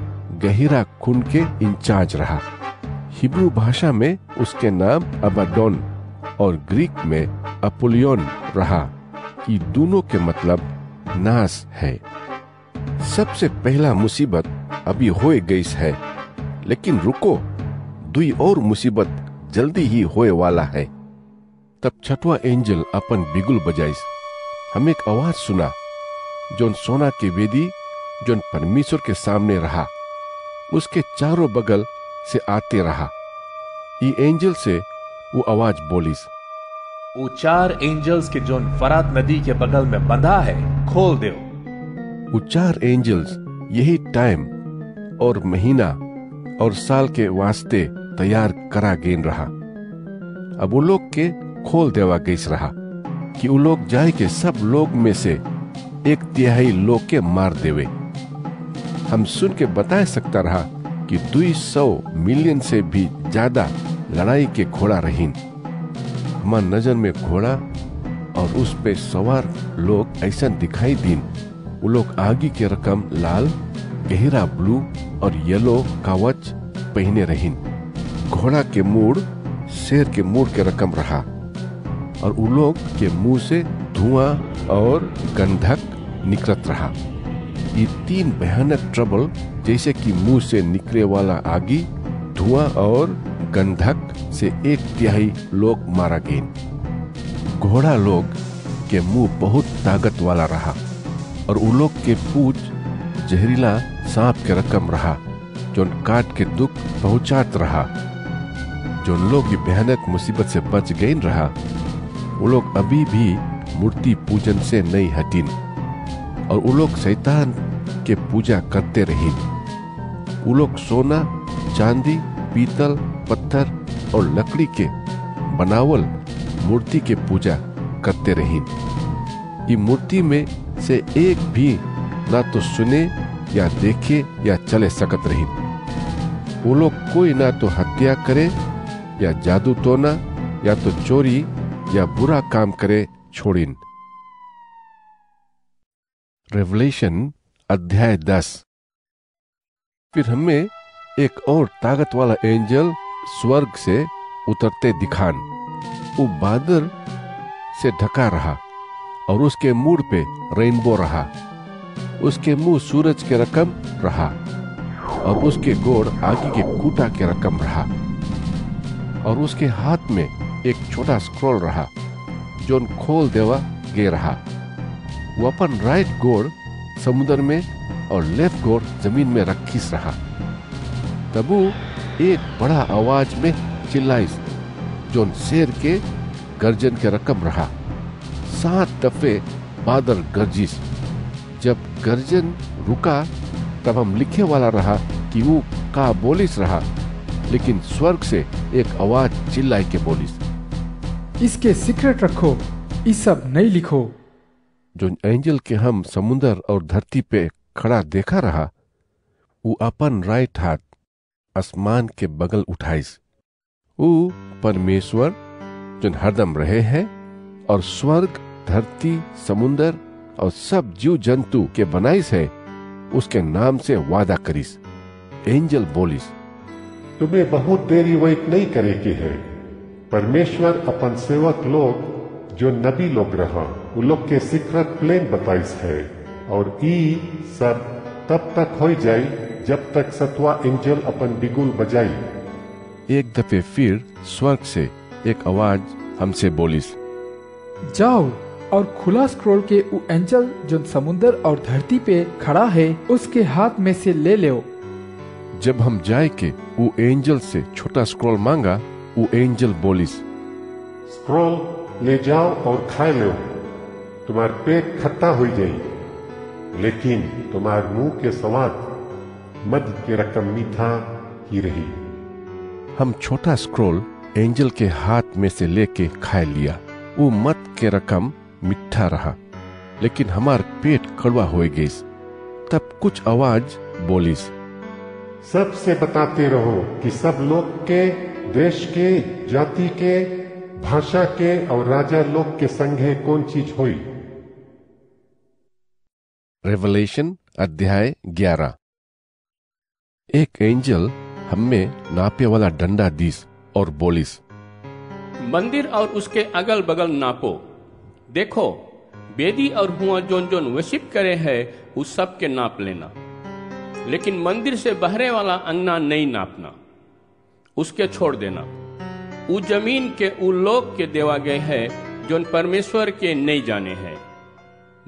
गहिरा खून के इंचार्ज रहा। हिब्रू भाषा में उसके नाम अबाडोन और ग्रीक में अपोलियोन रहा। ये दोनों के मतलब नाश है। सबसे पहला मुसीबत अभी हो गई है, लेकिन रुको, 2 और मुसीबत जल्दी ही होए वाला है। तब 6वां एंजल अपन बिगुल बजाइस। हम एक आवाज सुना जोन सोना के वेदी जोन परमेश्वर के सामने रहा उसके चारों बगल से आते रहा। ये एंजल से वो आवाज बोलिस, वो 4 एंजल्स के जोन फरात नदी के बगल में बंधा है खोल दो। वो 4 एंजल्स यही टाइम और महीना और साल के वास्ते तैयार करा गेन रहा। अब वो लोग के खोल देवा गई रहा कि वो लोग जाए के सब लोग में से 1/3 लोग के मार देवे। हम सुन के बता सकता रहा कि 200 मिलियन से भी ज्यादा लड़ाई के घोड़ा रहीन। हमार नजर में घोड़ा और उस पे सवार लोग ऐसा दिखाई दीन। वो लोग आगे के रकम लाल, गहरा ब्लू और येलो कवच पहने रहीन। घोड़ा के मूड़ शेर के मूड़ के रकम रहा, और उन लोग के मुंह से धुआं और गंधक निकलत रहा। ये 3 भयानक ट्रबल जैसे कि मुंह से निकले वाला आगी, धुआं और गंधक से 1/3 लोग मारा गए। घोड़ा लोग के मुंह बहुत ताकत वाला रहा, और उन लोग के पूंछ जहरीला सांप के रकम रहा जो काट के दुख पहुंचात रहा। जो लोग ये भयानक मुसीबत से बच गए रहा, वो लोग अभी भी मूर्ति पूजन से नहीं हटीन, और वो लोग शैतान के पूजा करते रही। वो लोग सोना, चांदी, पीतल, पत्थर और लकड़ी के बनावल मूर्ति के पूजा करते रही। ये मूर्ति में से एक भी ना तो सुने या देखे या चले सकत रही। वो लोग कोई ना तो हत्या करे या जादू टोना या तो चोरी या बुरा काम करे छोड़िन। रेवलेशन अध्याय 10। फिर हमें एक और ताकत वाला एंजल स्वर्ग से उतरते दिखान। वो बादल से ढका रहा और उसके मुंह पे रेनबो रहा। उसके मुंह सूरज के रकम रहा और उसके गोड़ आगे के कूटा के रकम रहा। और उसके हाथ में एक छोटा स्क्रॉल रहा जो खोल देवा गे रहा। वो अपन राइट गोड़ समुद्र में और लेफ्ट गोड़ जमीन में रखीस रहा। तब वो एक बड़ा आवाज में चिल्लाइस जोन शेर के गर्जन के रकम रहा। 7 दफे बादल गरजिस। जब गर्जन रुका तब हम लिखे वाला रहा कि वो का बोलिस रहा, लेकिन स्वर्ग से एक आवाज चिल्लाई के बोलिस, इसके सीक्रेट रखो, इस सब नहीं लिखो। जो एंजल के हम समुद्र और धरती पे खड़ा देखा रहा, वो अपन राइट हाथ आसमान के बगल उठाइस। वो परमेश्वर जो हरदम रहे हैं और स्वर्ग, धरती, समुद्र और सब जीव जंतु के बनाइस है, उसके नाम से वादा करिस। एंजल बोलिस, तुम्हें बहुत देरी वेट नहीं करे की है। परमेश्वर अपन सेवक लोग जो नबी लोग रहा, वो लोग के सीक्रेट प्लान बताइस है, और ई सब तब तक हो जाए जब तक 7वां एंजल अपन बिगुल बजाई। एक दफे फिर स्वर्ग से एक आवाज हमसे बोलिस, जाओ और खुला स्क्रोल के वो एंजल जो समुद्र और धरती पे खड़ा है उसके हाथ में से ले लो। जब हम जाए के वो एंजल से छोटा स्क्रॉल मांगा, वो एंजल बोलिस, स्क्रॉल ले जाओ और खा लो, तुम्हार पेट खट्टा हो जाए, लेकिन तुम्हार मुंह के स्वाद मद के रकम मीठा ही रही। हम छोटा स्क्रॉल एंजल के हाथ में से लेके खा लिया। वो मद के रकम मीठा रहा, लेकिन हमार पेट कड़वा हो गई। तब कुछ आवाज बोलिस, सबसे बताते रहो कि सब लोग के, देश के, जाति के, भाषा के और राजा लोग के संगे कौन चीज हुई। रेवलेशन अध्याय 11। एक एंजल हमें नापे वाला डंडा दीस और बोलिस, मंदिर और उसके अगल बगल नापो। देखो, बेदी और हुआ जोन जोन वर्शिप करे है उस सब के नाप लेना, लेकिन मंदिर से बहरे वाला अंगना नहीं नापना, उसके छोड़ देना। उ जमीन के उ लोग के देवा गए है जोन परमेश्वर के नहीं जाने हैं।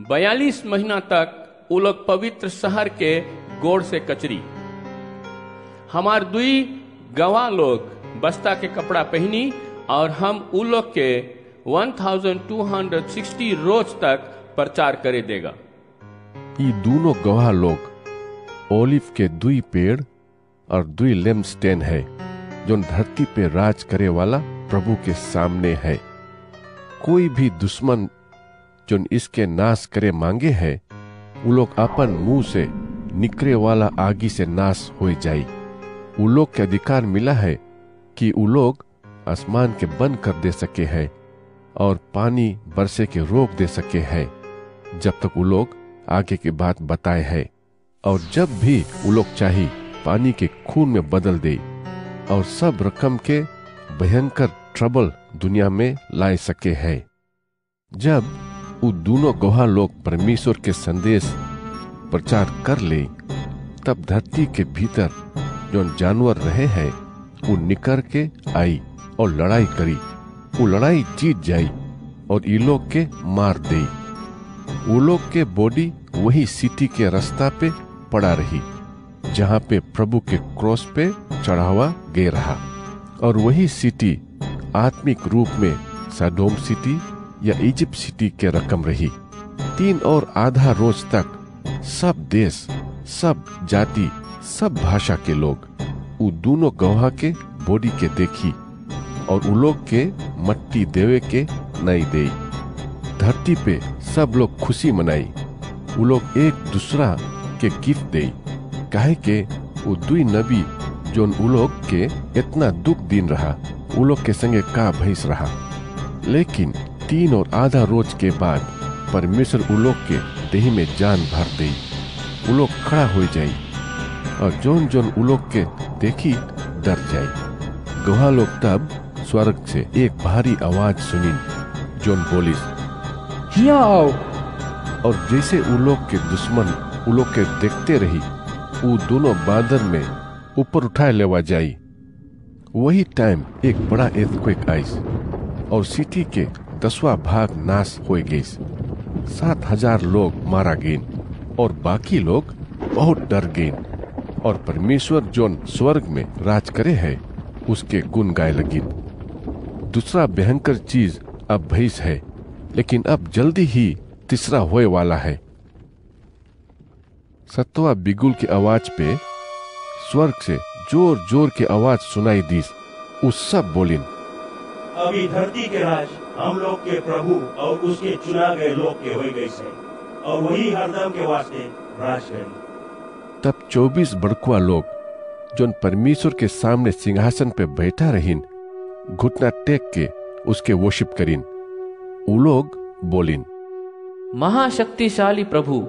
42 महीना तक उ लोग पवित्र शहर के गोड़ से कचरी। हमार 2 गवाह लोग बस्ता के कपड़ा पहनी और हम उ लोग के 1260 रोज तक प्रचार करे देगा। ये दोनों गवाह लोग ओलिव के 2 पेड़ और 2 लैम्पस्टैंड है जो धरती पे राज करे वाला प्रभु के सामने है। कोई भी दुश्मन जो इसके नाश करे मांगे है, वो लोग अपन मुंह से निकले वाला आगी से नाश हो जाए। वो लोग के अधिकार मिला है कि वो लोग आसमान के बंद कर दे सके हैं और पानी बरसे के रोक दे सके हैं जब तक वो लोग आगे की बात बताए हैं, और जब भी वो लोग चाहे पानी के खून में बदल दे और सब रकम के भयंकर ट्रबल दुनिया में ला सके हैं। जब वो दोनों गवाह लोग परमेश्वर के संदेश प्रचार कर ले, तब धरती के भीतर जो जानवर रहे हैं वो निकर के आई और लड़ाई करी। वो लड़ाई जीत जाई और ये लोग के मार दे। वो लोग के बॉडी वही सिटी के रास्ता पे पड़ा रही जहाँ पे प्रभु के क्रॉस पे चढ़ावा गए रहा, और वही सिटी आत्मिक रूप में सदोम सिटी या इजिप्ट सिटी के रकम रही। 3 और आधा रोज तक सब देश, सब जाति, सब भाषा के लोग वो दोनों गवाह के बॉडी के देखी और उ लोग के मट्टी देवे के नहीं दे। धरती पे सब लोग खुशी मनाई। वो लोग एक दूसरा के गिफ्ट दे, काहे के वो 2 नबी जो उ लोग के इतना दुख दिन रहा, उ लोग के संगे का भैंस रहा। लेकिन 3 और आधा रोज के बाद परमेश्वर उलोक के देह में जान भर दई। उलोक खड़ा हो जाई और जोन जोन उलोक के देखी डर जाई। गवाह लोग तब स्वर्ग से एक भारी आवाज सुनी जोन बोलिस, हिया आओ। और जैसे उलोक के दुश्मन उलोक के देखते रही, वो दोनों बादल में ऊपर उठाए लेवा जाई। वही टाइम एक बड़ा एर्थक्वेक आई और सिटी के 10वां भाग नाश हो गई। 7,000 लोग मारा गए और बाकी लोग बहुत डर गए और परमेश्वर जोन स्वर्ग में राज करे है उसके गुण गाए लगी। दूसरा भयंकर चीज अब भइस है, लेकिन अब जल्दी ही तीसरा होए वाला है। 7वां बिगुल की आवाज पे स्वर्ग से जोर जोर की आवाज सुनाई दी। उस सब बोलिन, अभी धरती के राज हम लोग के प्रभु और उसके चुना गए लोग के हो गए से, और वही हरदम के वास्ते राज करें। तब 24 बड़कुआ लोग जोन परमेश्वर के सामने सिंहासन पे बैठा रहीन, घुटना टेक के उसके वर्शिप करीन। वो लोग बोलिन, महाशक्तिशाली प्रभु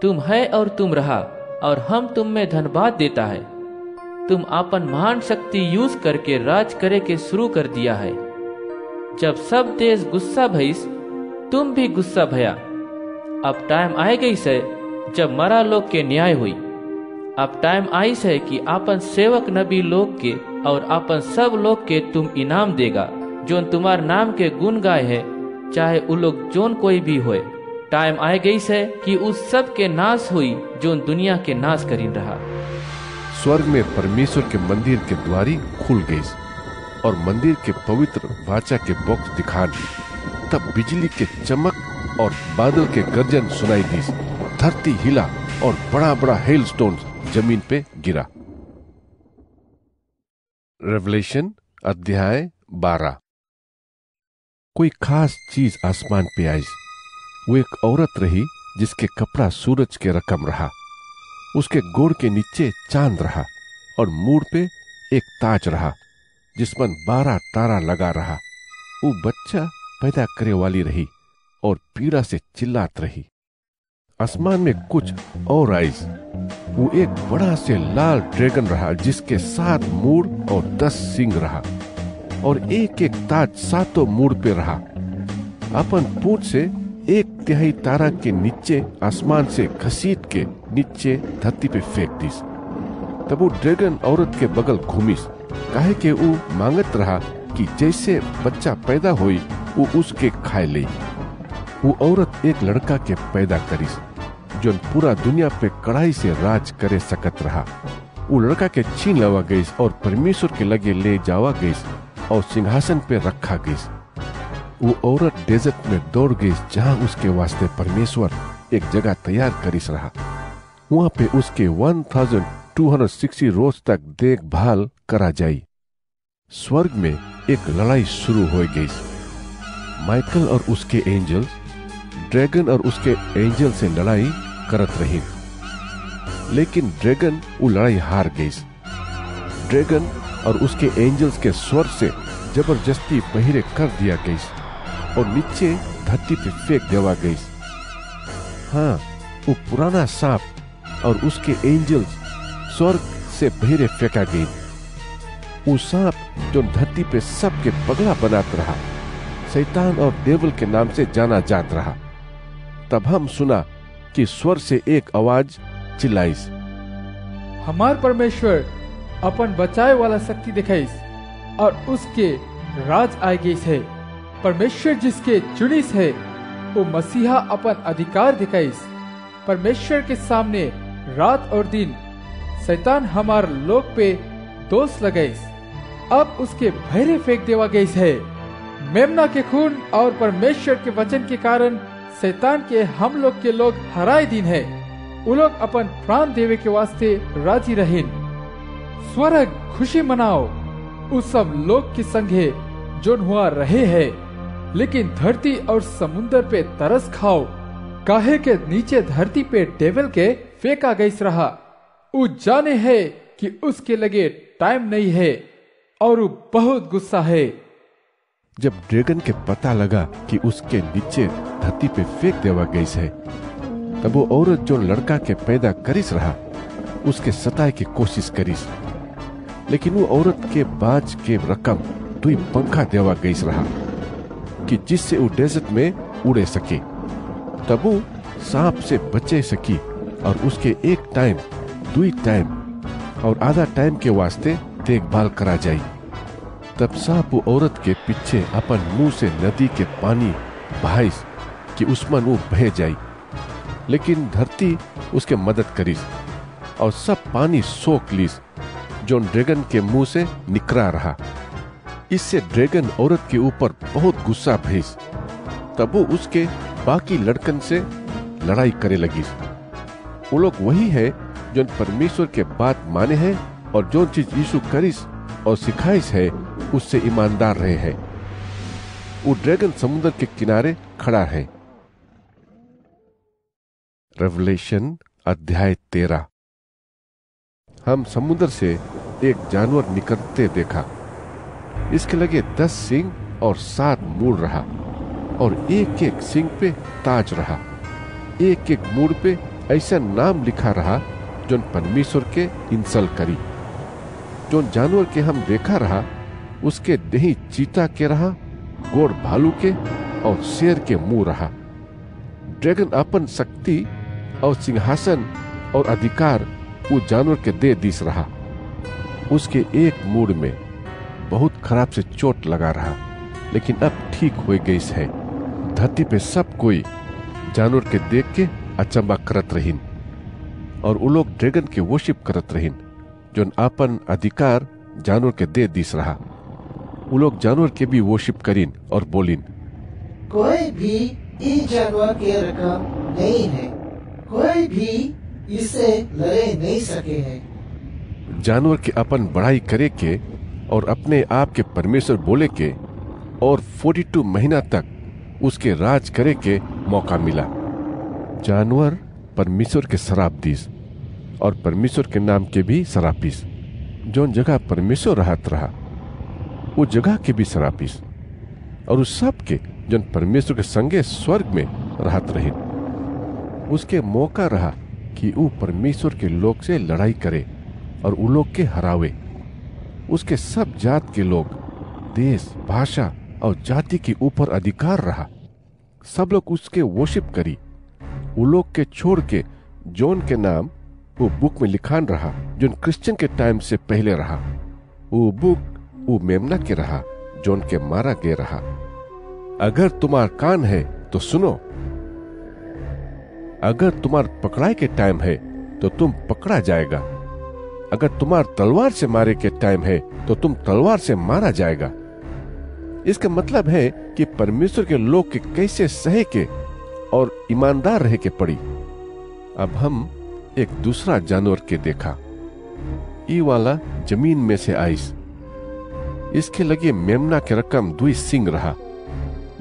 तुम है और तुम रहा, और हम तुम में धन्यवाद देता है। तुम अपन महान शक्ति यूज करके राज करे के शुरू कर दिया है। जब सब देश गुस्सा भइस, तुम भी गुस्सा भया। अब टाइम आए गई से जब मरा लोग के न्याय हुई। अब टाइम आई है कि अपन सेवक नबी लोग के और अपन सब लोग के तुम इनाम देगा, जोन तुम्हार नाम के गुण गाए है, चाहे उ लोग जोन कोई भी होए। टाइम आए गई है कि उस सब के नाश हुई जोन दुनिया के नाश करीन रहा। स्वर्ग में परमेश्वर के मंदिर के द्वारी खुल गई और मंदिर के पवित्र वाचा के बॉक्स दिखा दी। तब बिजली के चमक और बादल के गर्जन सुनाई दी। धरती हिला और बड़ा बड़ा हेलस्टोन जमीन पे गिरा। रेवलेशन अध्याय 12। कोई खास चीज आसमान पे आई। वो एक औरत रही जिसके कपड़ा सूरज के रकम रहा। उसके गोड़ के नीचे चांद रहा और मूड पे एक ताज रहा जिसमें 12 तारा लगा रहा। वो बच्चा पैदा करे वाली रही और पीड़ा से चिल्लात रही। आसमान में कुछ और आई। वो एक बड़ा से लाल ड्रैगन रहा जिसके 7 मूड और 10 सींग रहा और एक एक ताज 7 मूड पे रहा। अपन पूंछ से 1/3 तारा के नीचे आसमान से घसीट के नीचे धरती पे फेंक दीस। तब वो ड्रैगन औरत के बगल घूमिस, काहे के वो मांगत रहा कि जैसे बच्चा पैदा हुई वो उसके खाए ले। वो औरत एक लड़का के पैदा करीस जो पूरा दुनिया पे कड़ाई से राज करे सकत रहा। वो लड़का के छीन लवा गई और परमेश्वर के लगे ले जावा गई और सिंहासन पे रखा गई। वो औरत डेजर्ट में दौड़ गई जहां उसके वास्ते परमेश्वर एक जगह तैयार करीस रहा। वहां पे उसके 1260 रोज तक देखभाल करा जाई। स्वर्ग में एक लड़ाई शुरू हो गई। माइकल और उसके एंजल ड्रैगन और उसके एंजल से लड़ाई करत रही, लेकिन ड्रैगन वो लड़ाई हार गई। ड्रैगन और उसके एंजल्स के स्वर से जबरदस्ती बहिरे कर दिया गई और नीचे धरती पे फेंक देवा गई। हाँ, वो पुराना सांप और उसके एंजल्स स्वर्ग से बहिरे फेंका गई। वो सांप जो धरती पे सबके पगला बनात रहा, शैतान और देवल के नाम से जाना जात रहा। तब हम सुना कि स्वर से एक आवाज चिल्लाई, हमार परमेश्वर अपन बचाए वाला शक्ति दिखाइस और उसके राज आए गई है। परमेश्वर जिसके चुनिस है वो मसीहा अपन अधिकार दिखाइस। परमेश्वर के सामने रात और दिन शैतान हमार लोग पे दोष लगाइस। अब उसके भैरे फेंक देवा गई है। मेमना के खून और परमेश्वर के वचन के कारण शैतान के हम लोग के लोग हराए दिन है। वो लोग अपन प्राण देवे के वास्ते राजी रहें। स्वर्ग खुशी मनाओ उस सब लोग के संगे जो हुआ रहे हैं, लेकिन धरती और समुद्र पे तरस खाओ, काहे के नीचे धरती पे डेविल के फेंका गई रहा। वो जाने है कि उसके लगे टाइम नहीं है और वो बहुत गुस्सा है। जब ड्रैगन के पता लगा कि उसके नीचे धरती पे फेंक देवा गई है, तब वो औरत जो लड़का के पैदा करिस रहा उसके सताए की कोशिश करिस, लेकिन वो औरत के बाज के रकम 2 पंखा देवा गई रहा कि जिससे वो डेजर्ट में उड़े सके। तब वो सांप से बचे सकी और उसके 1 टाइम 2 टाइम और आधा टाइम के वास्ते देखभाल करा जाई। तब सांप वो औरत के पीछे अपन मुंह से नदी के पानी बहाइस कि उसमें वो बह जाई, लेकिन धरती उसके मदद करीस और सब पानी सोख लीस जो ड्रैगन के मुंह से निकरा रहा। इससे ड्रैगन औरत के ऊपर बहुत गुस्सा भइस। तब वो उसके बाकी लड़कन से लड़ाई करे लगी। वो लोग वही है जो परमेश्वर के बात माने हैं और जो चीज यीशु करिस और सिखाइस है उससे ईमानदार रहे हैं। वो ड्रैगन समुद्र के किनारे खड़ा है। रेवलेशन अध्याय 13। हम समुद्र से एक जानवर निकलते देखा। इसके लगे 10 सींग और 7 मूड़ रहा और एक एक सींग पे ताज रहा। एक एक मूड़ पे ऐसा नाम लिखा रहा जो परमेश्वर के इंसल करी। जो जानवर के हम देखा रहा उसके देही चीता के रहा, गोड़ भालू के और शेर के मुंह रहा। ड्रैगन अपन शक्ति और सिंहासन और अधिकार वो जानवर के दे दिस रहा। उसके एक मूड में बहुत खराब से चोट लगा रहा, लेकिन अब ठीक हो गई है। धरती पे सब कोई जानवर के देख के अचंबा करत रहीन और वो लोग ड्रैगन के वर्शिप करत रहीन जो अपन अधिकार जानवर के दे दिस रहा। वो लोग जानवर के भी वर्शिप करीन और बोलिन, कोई भी इस जानवर के रकम नहीं है, कोई भी इससे लड़े नहीं सके हैं। जानवर के अपन बड़ाई करे के और अपने आप के परमेश्वर बोले के और 42 महीना तक उसके राज करे के मौका मिला। जानवर परमेश्वर के शराब दीस और परमेश्वर के नाम के भी शराब पीस। जो जगह परमेश्वर रहत रहा वो जगह के भी शराब पीस और उस सब के जो परमेश्वर के संगे स्वर्ग में रहत रहे। उसके मौका रहा कि वो परमेश्वर के लोग से लड़ाई करे और वो लोग के हरावे। उसके सब जात के लोग, देश, भाषा और जाति के ऊपर अधिकार रहा। सब लोग उसके वर्शिप करी। वो लोग के छोड़ के जोन के नाम वो बुक में लिखान रहा जो क्रिश्चियन के टाइम से पहले रहा। वो बुक वो मेमना के रहा जोन के मारा गया रहा। अगर तुम्हार कान है तो सुनो, अगर तुम्हार पकड़ाई के टाइम है तो तुम पकड़ा जाएगा, अगर तुम्हार तलवार से मारे के टाइम है तो तुम तलवार से मारा जाएगा। इसका मतलब है कि परमेश्वर के लोग के कैसे सहे के और ईमानदार रहे के पड़ी। अब हम एक दूसरा जानवर के देखा। ई वाला जमीन में से आइस। इसके लगे मेमना के रकम 2 सींग रहा,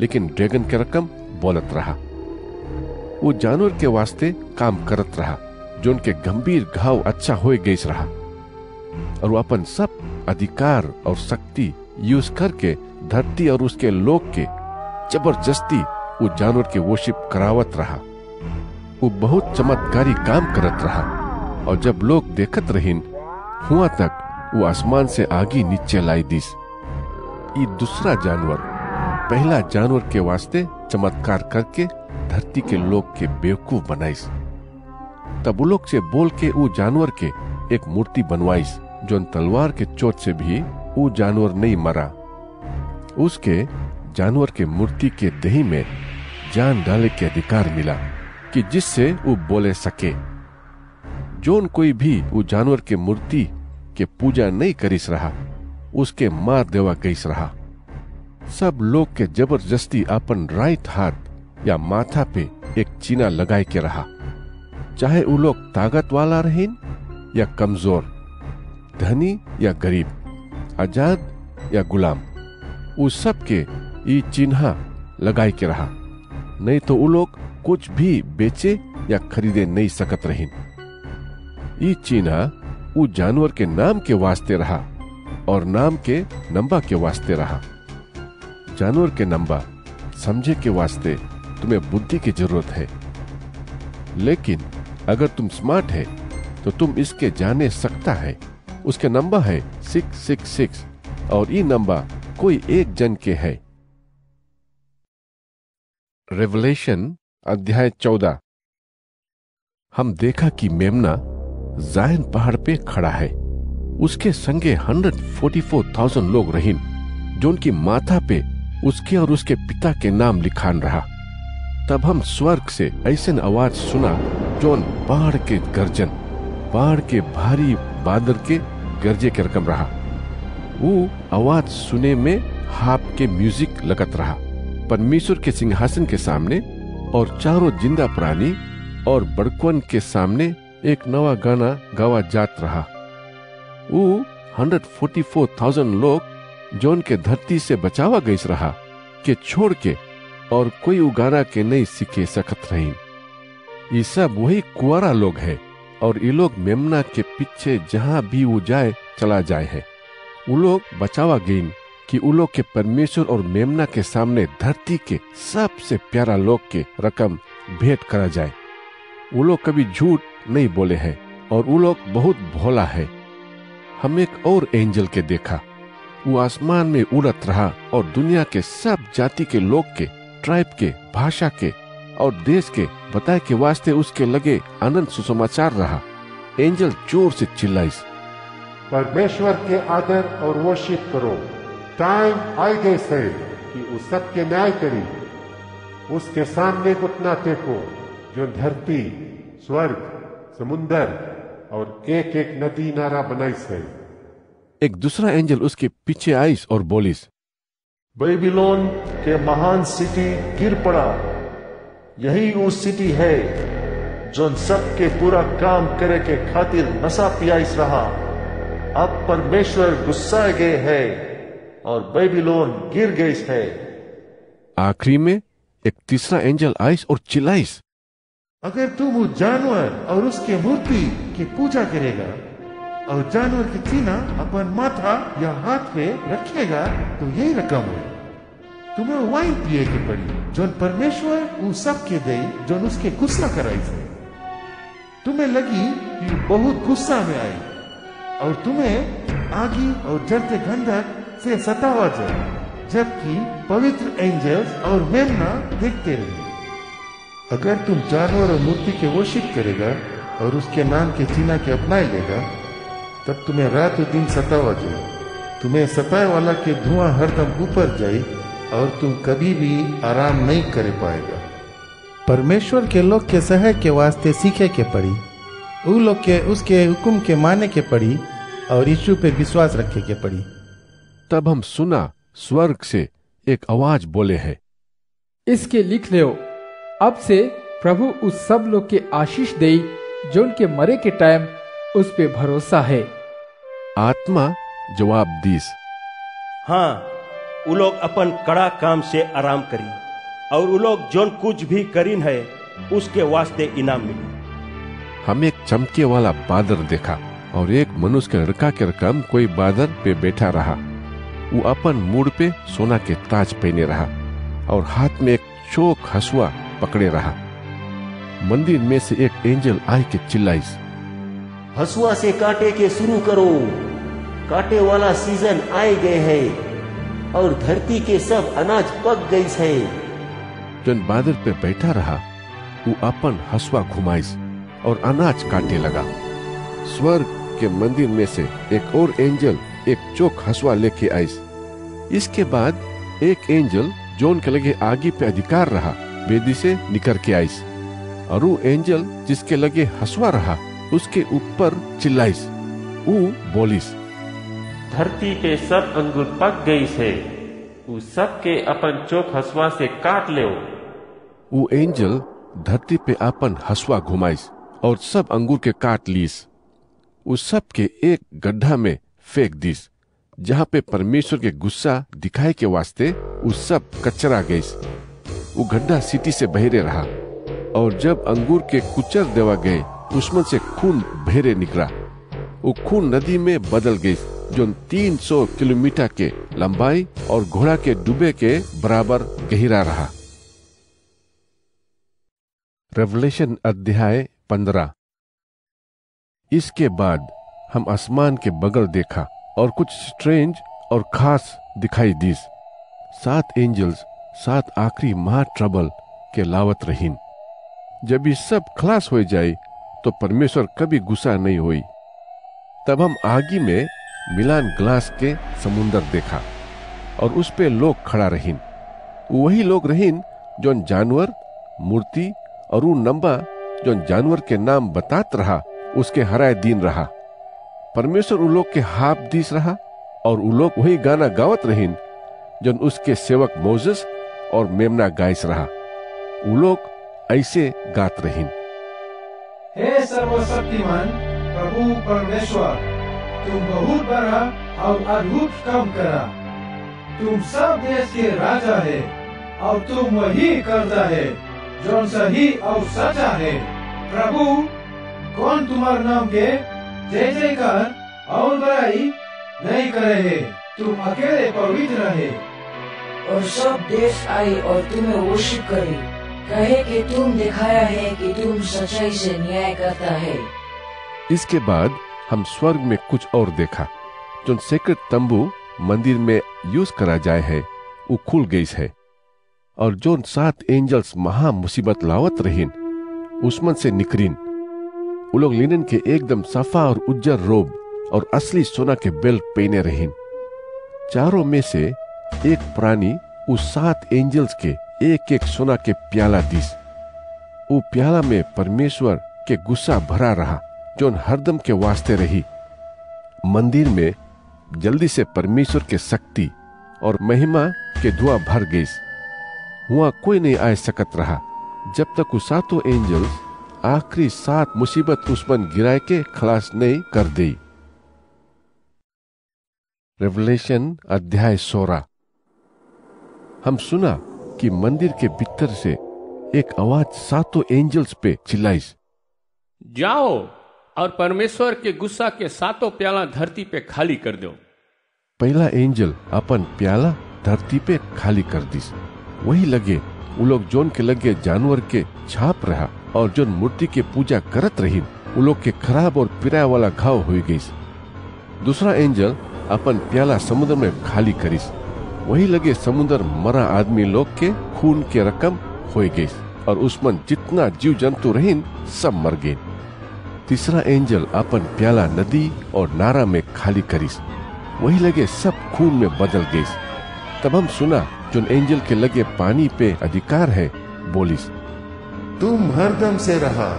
लेकिन ड्रैगन के रकम बोलत रहा। वो जानवर के वास्ते काम करत रहा जो उनके गंभीर घाव अच्छा हो गई रहा और वो अपन सब अधिकार और शक्ति यूज करके धरती और उसके लोग के जबरदस्ती वो जानवर के वर्शिप करावत रहा। वो बहुत चमत्कारी काम करत रहा और जब लोग देखत रहीन हुआ तक वो आसमान से आगी नीचे लाई दिस। ये दूसरा जानवर पहला जानवर के वास्ते चमत्कार करके धरती के लोग के बेवकूफ बनाइस। तब वो लोग से बोल के वो जानवर के एक मूर्ति बनवाइस जो तलवार के चोट से भी वो जानवर नहीं मरा। उसके जानवर के मूर्ति के देही में जान डाले के अधिकार मिला कि जिससे वो बोले सके। जोन कोई भी वो जानवर के मूर्ति के पूजा नहीं करिस रहा उसके मार देवा गईस रहा। सब लोग के जबरदस्ती अपन राइट हाथ या माथा पे एक चीना लगाए के रहा, चाहे वो लोग ताकत वाला रहें या कमजोर, धनी या गरीब, आजाद या गुलाम। उस सब के ये चिन्ह लगाए के रहा, नहीं तो वो लोग कुछ भी बेचे या खरीदे नहीं सकत रहें। ये चिन्ह वो जानवर के नाम के वास्ते रहा और नाम के नंबर के वास्ते रहा। जानवर के नंबर समझे के वास्ते तुम्हें बुद्धि की जरूरत है, लेकिन अगर तुम स्मार्ट है तो तुम इसके जाने सकता है। उसके नंबर है 666 और ये नंबर कोई एक जन के है। रेवलेशन अध्याय 14। हम देखा कि मेमना जायन पहाड़ पे खड़ा है। उसके संगे 144,000 लोग रहीन, जो उनकी माथा पे उसके और उसके पिता के नाम लिखान रहा। तब हम स्वर्ग से ऐसे आवाज सुना जोन पहाड़ के गर्जन, पहाड़ के भारी बादल के गरजे के रकम रहा। वो आवाज सुने में हाप के म्यूजिक लगत रहा। परमेश्वर के सिंहासन के सामने और चारों जिंदा प्राणी और बड़कवन के सामने एक नवा गाना गावा जात रहा। वो 144,000 लोग जो उनके धरती से बचावा गई रहा के छोड़ के और कोई उगाना के नहीं सीखे सकत रही। ये सब वही कुआरा लोग है और ये लोग मेमना के पीछे जहां भी वो जाए चला जाए है। वो लोग बचावा गई कि वो लोग के परमेश्वर और मेमना के सामने धरती के सबसे प्यारा लोग के रकम भेंट करा जाए। वो लोग कभी झूठ नहीं बोले हैं और वो लोग बहुत भोला है। हम एक और एंजल के देखा। वो आसमान में उड़त रहा और दुनिया के सब जाति के लोग के, ट्राइब के, भाषा के और देश के बताए के वास्ते उसके लगे आनंद सुसमाचार रहा। एंजल जोर से चिल्लाई, परमेश्वर के आदर और वर्शिप करो। टाइम आई गई है कि उस सबके न्याय करी। उसके सामने घुटना टेको जो धरती, स्वर्ग, समुन्दर और एक एक नदी नारा बनाई है। एक दूसरा एंजल उसके पीछे आईस और बोलिस, बेबीलोन के महान सिटी गिर पड़ा। यही वो सिटी है जो सबके पूरा काम करे के खातिर नशा पियाइस रहा। अब परमेश्वर गुस्सा गए है और बेबीलोन गिर गई है। आखिरी में एक तीसरा एंजल आईस और चिल्लाइस, अगर तुम उस जानवर और उसके मूर्ति की पूजा करेगा और जानवर की चिन्ह अपन माथा या हाथ पे रखेगा तो यही रकम है। तुम्हें वाइन पिए की पड़ी जो परमेश्वर उन सब के दे जो उसके गुस्सा कराई थे। तुम्हें लगी कि बहुत गुस्सा में आई और तुम्हें आगी और जलते गंधक से सतावा जाए, जबकि पवित्र एंजल्स और मेमना देखते रहे। अगर तुम जानवर और मूर्ति के वर्शिप करेगा और उसके नाम के चिन्ह के अपनाए लेगा, तब तुम्हें रात और दिन सतावा जाए। तुम्हें सताए वाला के धुआं हरदम ऊपर जाए और तुम कभी भी आराम नहीं कर पाएगा। परमेश्वर के लोग के सहाय के वास्ते सीखे के पड़ी, वो लोग के उसके हुक्म के माने के पड़ी और यीशु पे विश्वास रखे के पड़ी। तब हम सुना स्वर्ग से एक आवाज बोले है, इसके लिख ले, अब से प्रभु उस सब लोग के आशीष दे जो उनके मरे के टाइम उस पे भरोसा है। आत्मा जवाब दीस, हाँ, वो लोग अपन कड़ा काम से आराम करी और वो लोग जोन कुछ भी करीन है उसके वास्ते इनाम मिली। हम एक चमके वाला बादल देखा और एक मनुष्य के लड़का के रकम कोई बादल पे बैठा रहा। वो अपन मुड़ पे सोना के ताज पहने रहा और हाथ में एक चोक हसुआ पकड़े रहा। मंदिर में से एक एंजल आए के चिल्लाई, हसुआ से काटे के शुरू करो, काटे वाला सीजन आए गए है और धरती के सब अनाज पक गई है। जन बादल पे बैठा रहा वो अपन हसुआ घुमाइस और अनाज काटे लगा। स्वर्ग के मंदिर में से एक और एंजल एक चोक हसुआ लेके आइस। इसके बाद एक एंजल जो उनके लगे आगे पे अधिकार रहा वेदी से निकल के आइस और वो एंजल जिसके लगे हसुआ रहा उसके ऊपर चिल्लाइस, वो बोलिस, धरती पे सब अंगूर पक गई है, वो सब के अपन चोक हसुआ से काट ले। वो एंजल धरती पे अपन हसुआ घुमाइस और सब अंगूर के काट लीस। उस सब के एक गड्ढा में फेंक दीस जहाँ पे परमेश्वर के गुस्सा दिखाए के वास्ते उस सब कचरा गईस। वो गड्ढा सीटी से बहरे रहा और जब अंगूर के कुचर देवा गए उसमें से खून बहरे निकला। वो खून नदी में बदल गई जो 300 किलोमीटर के लंबाई और घोड़ा के डूबे के बराबर गहरा रहा। रेवलेशन अध्याय 15। इसके बाद हम आसमान के बगल देखा और कुछ स्ट्रेंज और खास दिखाई दी। 7 एंजल्स 7 आखिरी महा ट्रबल के लावत रहीन। जब ये सब खलास हो जाए तो परमेश्वर कभी गुस्सा नहीं हुई। तब हम आगी में मिलान ग्लास के समुंदर देखा और उस पे लोग खड़ा रहीन। वही लोग रहीन जो जानवर मूर्ति और वो नंबा जो जानवर के नाम बतात रहा उसके हराए दिन रहा। परमेश्वर उन लोग के हाथ दीस रहा और वो लोग वही गाना गावत रहीन जो उसके सेवक मोसेस और मेमना गाइस रहा। वो लोग ऐसे गात रहीन। हे सर्वशक्तिमान प्रभु परमेश्वर, तुम बहुत बड़ा और अद्भुत काम करा। तुम सब देश के राजा है और तुम वही करता है जो सही और सच्चा है। प्रभु, कौन तुम्हारे नाम के जय जयकार और बड़ाई नहीं करे है। तुम अकेले पवित्र है। और सब देश आए और तुम्हें वर्शिप करे, कहे कि तुम दिखाया है कि तुम सच्चाई से न्याय करता है। इसके बाद हम स्वर्ग में कुछ और देखा। जो सेक्रेट तंबू मंदिर में यूज करा जाए है वो खुल गई है और जो 7 एंजल्स महा मुसीबत लावत रहीन उसमन से निकरीन। वो लोग लिनन के एकदम सफा और उज्जर रोब और असली सोना के बेल्ट पहने रहीन। चारों में से एक प्राणी उस 7 एंजल्स के एक एक सोना के प्याला दीस। वो प्याला में परमेश्वर के गुस्सा भरा रहा जो हरदम के वास्ते रही। मंदिर में जल्दी से परमेश्वर के शक्ति और महिमा के धुआं भर गई। वहां कोई नहीं आ सकत रहा जब तक वो 7 एंजल्स आखिरी 7 मुसीबत उस पर गिराए के खलास नहीं कर दी। रेवलेशन अध्याय 16। हम सुना कि मंदिर के भीतर से एक आवाज 7 एंजल्स पे चिल्लाई, जाओ और परमेश्वर के गुस्सा के 7 प्याला धरती पे खाली कर दो। पहला एंजल अपन प्याला धरती पे खाली कर दिस। वही लगे वो लोग जोन के लगे जानवर के छाप रहा और जोन मूर्ति के पूजा करत रही वो लोग के खराब और पिराया वाला घाव हो गई। दूसरा एंजल अपन प्याला समुद्र में खाली करिस। वही लगे समुद्र मरा आदमी लोग के खून के रकम हो गई और उसमें जितना जीव जंतु रहीन सब मर गए। तीसरा एंजल अपन प्याला नदी और नारा में खाली करिस। वही लगे सब खून में बदल गई। तब हम सुना जो एंजल के लगे पानी पे अधिकार है बोलिस, तुम हरदम से रहा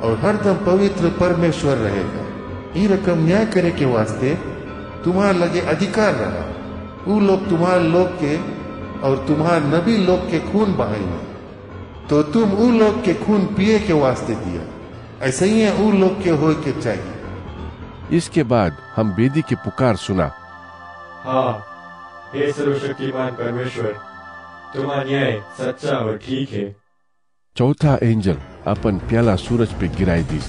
और हरदम पवित्र परमेश्वर रहेगा। ये रकम न्याय करे के वास्ते तुम्हारे लगे अधिकार रहा। वो लोग तुम्हारे लोग के और तुम्हारे नबी लोग के खून बहाएंगे, तो तुम वो लोग के खून पिए के वास्ते दिया। ऐसे ही वो लोग के हो के चाहिए। इसके बाद हम बेदी की पुकार सुना, हाँ हे सर्वशक्तिमान परमेश्वर, तुम्हारा न्याय सच्चा और ठीक है। चौथा एंजल अपन प्याला सूरज पे गिराई दी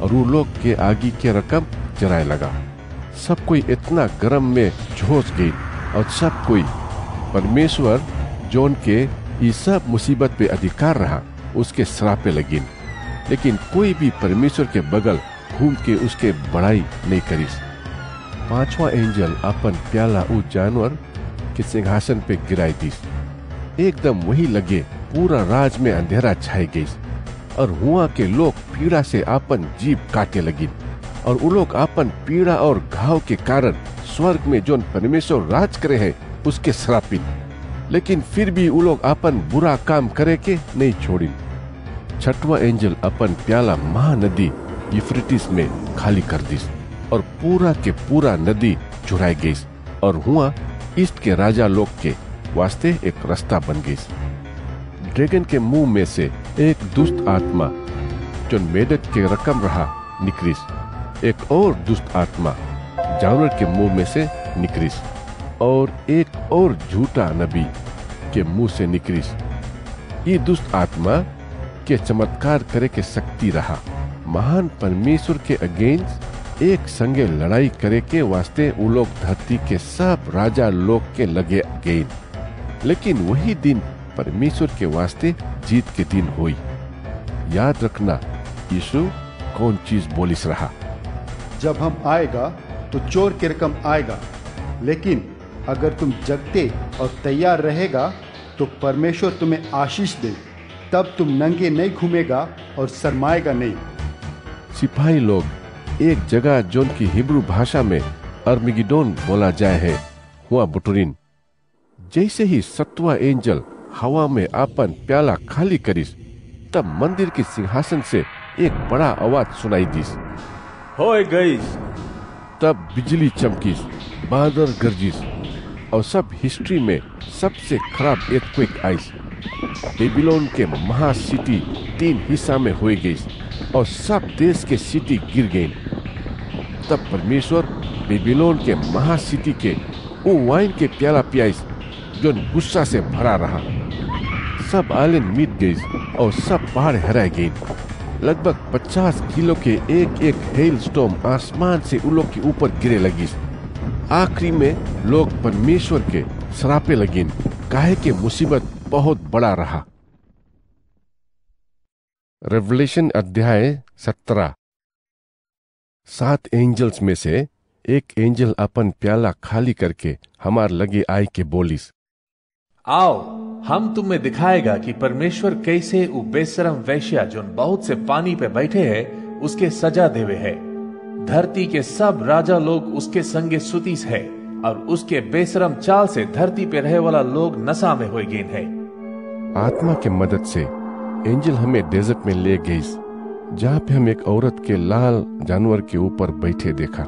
और वो लोग के आगे के रकम जराए लगा। सब कोई इतना गर्म में झोंस गई और सब कोई परमेश्वर जोन के ये सब मुसीबत पे अधिकार रहा उसके सरापे लगी। लेकिन कोई भी परमेश्वर के बगल घूम के उसके बड़ाई नहीं करी। पांचवा एंजल अपन प्याला उस जानवर के सिंहासन पे गिराई दी। एकदम वही लगे पूरा राज में अंधेरा छाई गई और हुआ के लोग पीड़ा से अपन जीभ काटे लगी और वो लोग अपन पीड़ा और घाव के कारण स्वर्ग में जो परमेश्वर राज करे है उसके श्रापित। लेकिन फिर भी वो लोग अपन बुरा काम करे के नहीं छोड़ी। छठवां एंजल अपन प्याला महानदी यूफ्रेटिस में खाली कर दी और पूरा के पूरा नदी चुराई गई और हुआ ईस्ट के राजा लोग के वास्ते एक रास्ता बन गई। ड्रैगन के मुंह में से एक दुष्ट आत्मा जो मेढक के रकम रहा निकली। एक और दुष्ट आत्मा जानवर के मुंह में से निकली और एक और झूठा नबी के मुंह से निकली। ये दुष्ट आत्मा के चमत्कार करे के शक्ति रहा। महान परमेश्वर के अगेंस्ट एक संगे लड़ाई करे के वास्ते वो लोग धरती के सब राजा लोग के लगे गए। लेकिन वही दिन परमेश्वर के वास्ते जीत के दिन हुई। याद रखना यीशु कौन चीज बोलिस रहा। जब हम आएगा तो चोर के रकम आएगा, लेकिन अगर तुम जगते और तैयार रहेगा तो परमेश्वर तुम्हें आशीष दे। तब तुम नंगे नहीं घूमेगा और शर्माएगा नहीं। सिपाही लोग एक जगह जोन की हिब्रू भाषा में अर्मिगिडोन बोला जाए है हुआ बुटुरिन। जैसे ही 7वां एंजल हवा में अपन प्याला खाली करिस, तब मंदिर के सिंहासन से एक बड़ा आवाज सुनाई दिस, होए गईस। तब बिजली चमकीस, बादल गरजिस और सब हिस्ट्री में सबसे खराब earthquake आइस। बेबीलोन के महासिटी 3 हिस्सा में हो गई और सब देश के सिटी गिर गए। तब परमेश्वर बेबीलोन के महासिटी के वो वाइन के प्याला पियाइस जो गुस्सा से भरा रहा। सब आइलैंड मिट गई और सब पहाड़ हराए गए। लगभग 50 किलो के एक हेल स्टॉर्म आसमान से उन लोग के ऊपर गिरे लगी। आखिरी में लोग परमेश्वर के सरापे लगे, काहे के मुसीबत बहुत बड़ा रहा। रेवलेशन अध्याय 17। 7 एंजल्स में से एक एंजल अपन प्याला खाली करके हमार लगे आई के बोलिस, आओ हम तुम्हें दिखाएगा कि परमेश्वर कैसे उ बेशरम वैश्या जो बहुत से पानी पे बैठे है उसके सजा देवे है। धरती के सब राजा लोग उसके संगे सुतीस है और उसके बेशरम चाल से धरती पे रहे वाला लोग नशा में हो गए है। आत्मा के मदद से एंजल हमें डेजर्ट में ले गई, जहाँ पे हम एक औरत के लाल जानवर के ऊपर बैठे देखा।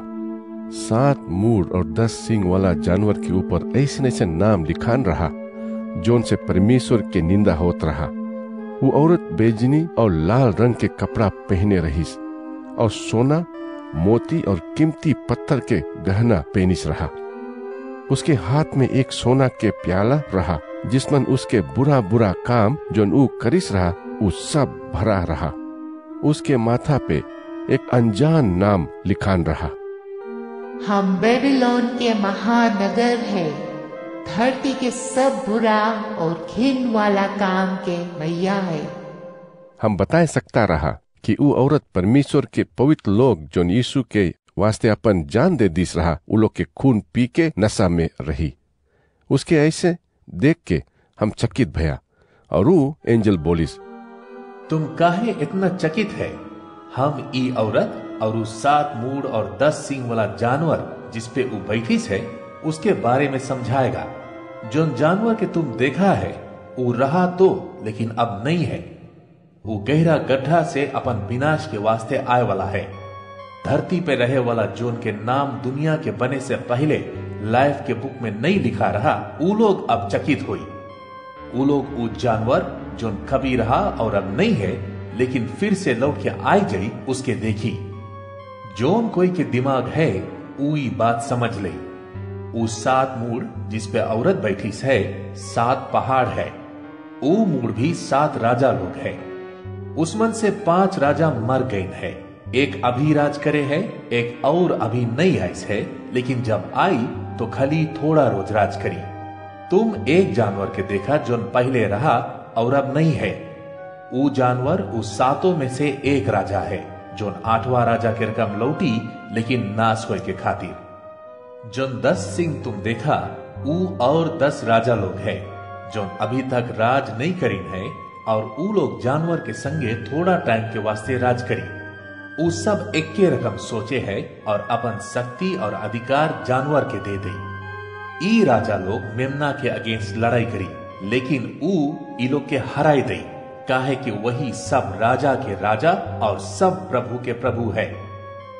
7 मूड़ और 10 सींग वाला जानवर के ऊपर ऐसे ऐसे नाम लिखान रहा जोन से परमेश्वर के निंदा होत रहा। वो औरत बेजनी और लाल रंग के कपड़ा पहने रही और सोना, मोती और कीमती पत्थर के गहना पहनिस रहा। उसके हाथ में एक सोना के प्याला रहा जिसमन उसके बुरा बुरा काम जो ऊ करिस रहा वो सब भरा रहा। उसके माथा पे एक अनजान नाम लिखान रहा, हम बेबीलोन के महानगर है, धरती के सब बुरा और घिन वाला काम के मैया है। हम बता सकता रहा कि वो औरत परमेश्वर के पवित्र लोग जो यीशु के वास्ते अपन जान दे दिस रहा, वो लोग के खून पी के नशा में रही। उसके ऐसे देख के हम चकित भया और वो एंजल बोलिस, तुम काहे इतना चकित है? हम ई औरत और उस 7 मूड़ और 10 सींग वाला जानवर जिसपे वो बैठीस है उसके बारे में समझाएगा। जो जानवर के तुम देखा है वो रहा तो लेकिन अब नहीं है। वो गहरा गड्ढा से अपन विनाश के वास्ते आए वाला है। धरती पे रहे वाला जोन के नाम दुनिया के बने से पहले लाइफ के बुक में नहीं लिखा रहा, वो लोग अब चकित हुई। वो लोग वो जानवर जोन कभी रहा और अब नहीं है लेकिन फिर से लौट के आई जाई उसके देखी। जोन कोई के दिमाग है वही बात समझ ले। वो 7 मूड़ जिसपे औरत बैठी है 7 पहाड़ है। वो मूड़ भी 7 राजा लोग है। उसमन से 5 राजा मर गए हैं। एक अभी राज करे है, एक और अभी नहीं आई है, लेकिन जब आई तो खाली थोड़ा रोज राज करी। तुम एक जानवर के देखा जो पहले रहा और अब नहीं है। वो जानवर उस 7 में से एक राजा है जो 8वां राजा के रकम लौटी लेकिन नाश होए के खातिर। जो 10 सिंह तुम देखा वो और 10 राजा लोग है जो अभी तक राज नहीं करीन है और वो लोग जानवर के संगे थोड़ा टाइम के वास्ते राज करी। वो सब एक के रकम सोचे है और अपन शक्ति और अधिकार जानवर के दे दे। ई राजा लोग मेमना के अगेंस्ट लड़ाई करी लेकिन ऊ ई लोग के हराई दे, काहे कि वही सब राजा के राजा और सब प्रभु के प्रभु है।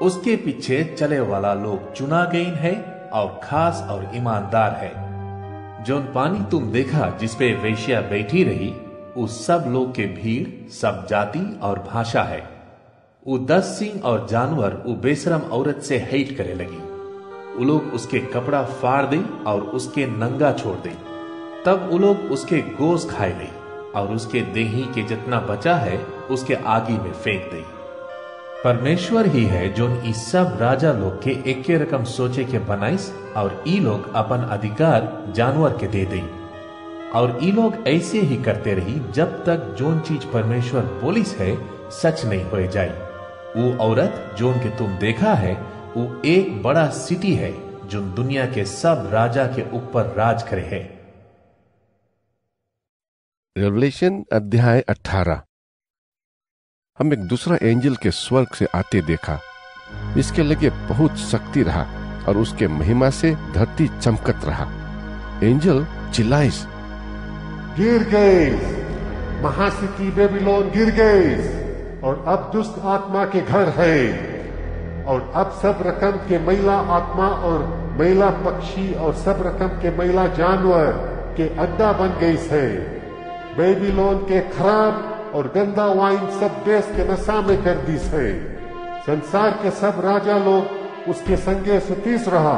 उसके पीछे चले वाला लोग चुना गए है और खास और ईमानदार है। जोन पानी तुम देखा जिसपे वेश्या बैठी रही उस सब लोग के भीड़ सब जाति और भाषा है। वो 10 सिंह और जानवर वो बेशरम औरत से हेट करे लगी। वो लोग उसके कपड़ा फाड़ दे और उसके नंगा छोड़ दे। तब वो लोग उसके गोश्त खाए ले और उसके देही के जितना बचा है उसके आगी में फेंक दे। परमेश्वर ही है जो ई सब राजा लोग के एक रकम सोचे के बनाइस और ई लोग अपन अधिकार जानवर के दे दी। और ई लोग ऐसे ही करते रही जब तक जोन चीज परमेश्वर बोलिस है सच नहीं हो जाए। वो औरत जोन के तुम देखा है वो एक बड़ा सिटी है जो दुनिया के सब राजा के ऊपर राज करे है। रेवलेशन अध्याय 18। हम एक दूसरा एंजल के स्वर्ग से आते देखा। इसके लगे बहुत शक्ति रहा और उसके महिमा से धरती चमकत रहा। एंजल चिल्लाइस, गिर गए, महासिटी बेबीलोन गिर गए और अब दुष्ट आत्मा के घर है और अब सब रकम के महिला आत्मा और महिला पक्षी और सब रकम के महिला जानवर के अड्डा बन गई है। बेबीलोन के खराब और गंदा वाइन सब देश के नशा में कर दी है। संसार के सब राजा लोग उसके संगे सुतीस रहा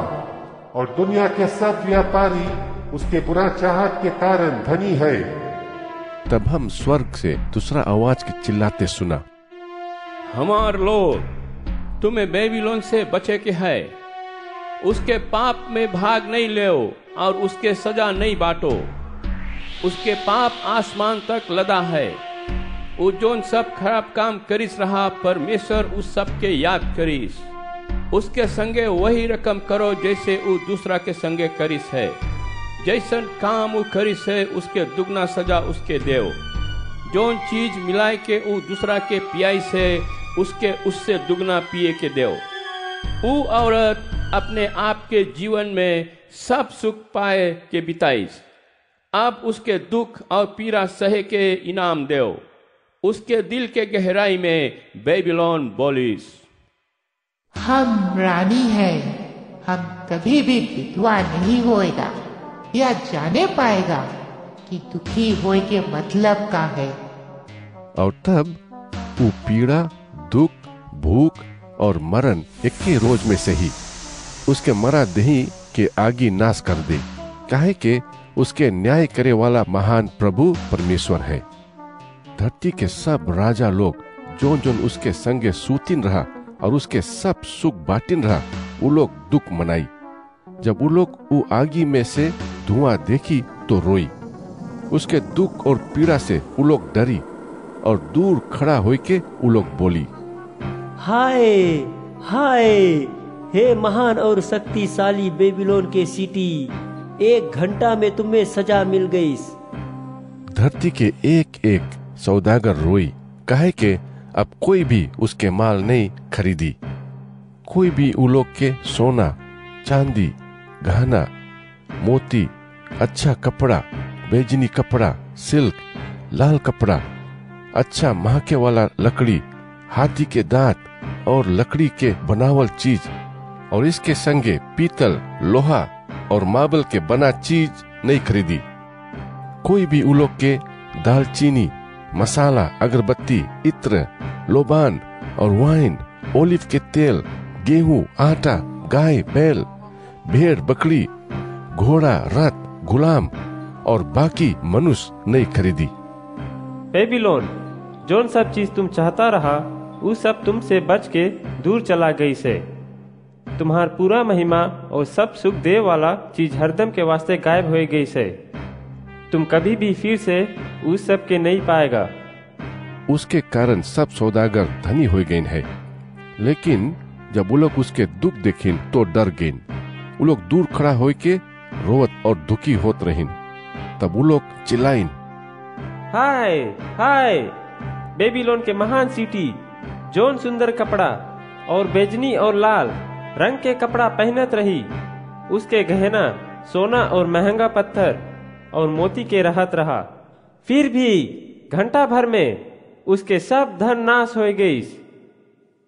और दुनिया के सब व्यापारी उसके बुरा चाहत के कारण धनी है। तब हम स्वर्ग से दूसरा आवाज के चिल्लाते सुना, हमार लोग, तुम्हें बेबीलोन से बचे के है। उसके पाप में भाग नहीं लेओ और उसके सजा नहीं बांटो। उसके पाप आसमान तक लदा है। वो जोन सब खराब काम करिस रहा, परमेश्वर उस सब के याद करिस। उसके संगे वही रकम करो जैसे वो दूसरा के संगे करिस है। जैसन काम वो करिस है उसके दुगना सजा उसके देव। जोन चीज मिलाए के वो दूसरा के पियाई से उसके उससे दुगना पिए के देव। वो औरत अपने आप के जीवन में सब सुख पाए के बिताइस। अब उसके दुख और पीड़ा सहे के इनाम देव। उसके दिल के गहराई में बेबीलोन बोलिस, हम रानी हैं, हम कभी भी विधवा नहीं होएगा या जाने पाएगा कि दुखी होए के मतलब का है। और तब वो पीड़ा, दुख, भूख और मरण एक ही रोज में से ही उसके मरा दही के आगी नाश कर दे, काहे के उसके न्याय करे वाला महान प्रभु परमेश्वर है। धरती के सब राजा लोग जोन जोन उसके संगे सूतिन रहा और उसके सब सुख बाटिन रहा, वो लोग दुख मनाई। जब वो लोग वो आगी में से धुआं देखी तो रोई। उसके दुख और पीड़ा से वो लोग डरी और दूर खड़ा होके वो लोग बोली, हाय हाय, हे महान और शक्तिशाली बेबीलोन के सिटी, 1 घंटा में तुम्हें सजा मिल गई। धरती के एक एक सौदागर रोई, काहे के अब कोई भी उसके माल नहीं खरीदी। कोई भी वो लोग के सोना, चांदी, गहना, मोती, अच्छा कपड़ा, बेजनी कपड़ा, सिल्क, लाल कपड़ा, अच्छा महके वाला लकड़ी, हाथी के दांत और लकड़ी के बनावल चीज और इसके संगे पीतल, लोहा और मार्बल के बना चीज नहीं खरीदी। कोई भी उन लोग के दालचीनी, मसाला, अगरबत्ती, इत्र, लोबान और वाइन, ओलिव के तेल, गेहूं, आटा, गाय, बैल, भेड़, बकरी, घोड़ा, रथ, गुलाम और बाकी मनुष्य नहीं खरीदी। बेबीलोन, जोन सब चीज तुम चाहता रहा वो सब तुमसे बच के दूर चला गई से। तुम्हार पूरा महिमा और सब सुख दे वाला चीज हरदम के वास्ते गायब हो गई से। तुम कभी भी फिर से उस सब के नहीं पाएगा। उसके कारण सब सौदागर धनी हो गए हैं। लेकिन जब वो लोग उसके दुख देखिन तो डर गए। वो लोग दूर खड़ा होके रोवत और दुखी होत रहिन। तब वो लोग चिल्लाइन, हाय हाय, बेबीलोन के महान सिटी, जोन सुंदर कपड़ा और बेजनी और लाल रंग के कपड़ा पहनत रही। उसके गहना सोना और महंगा पत्थर और मोती के रहत रहा। फिर भी घंटा भर में उसके सब धन नाश हो गई।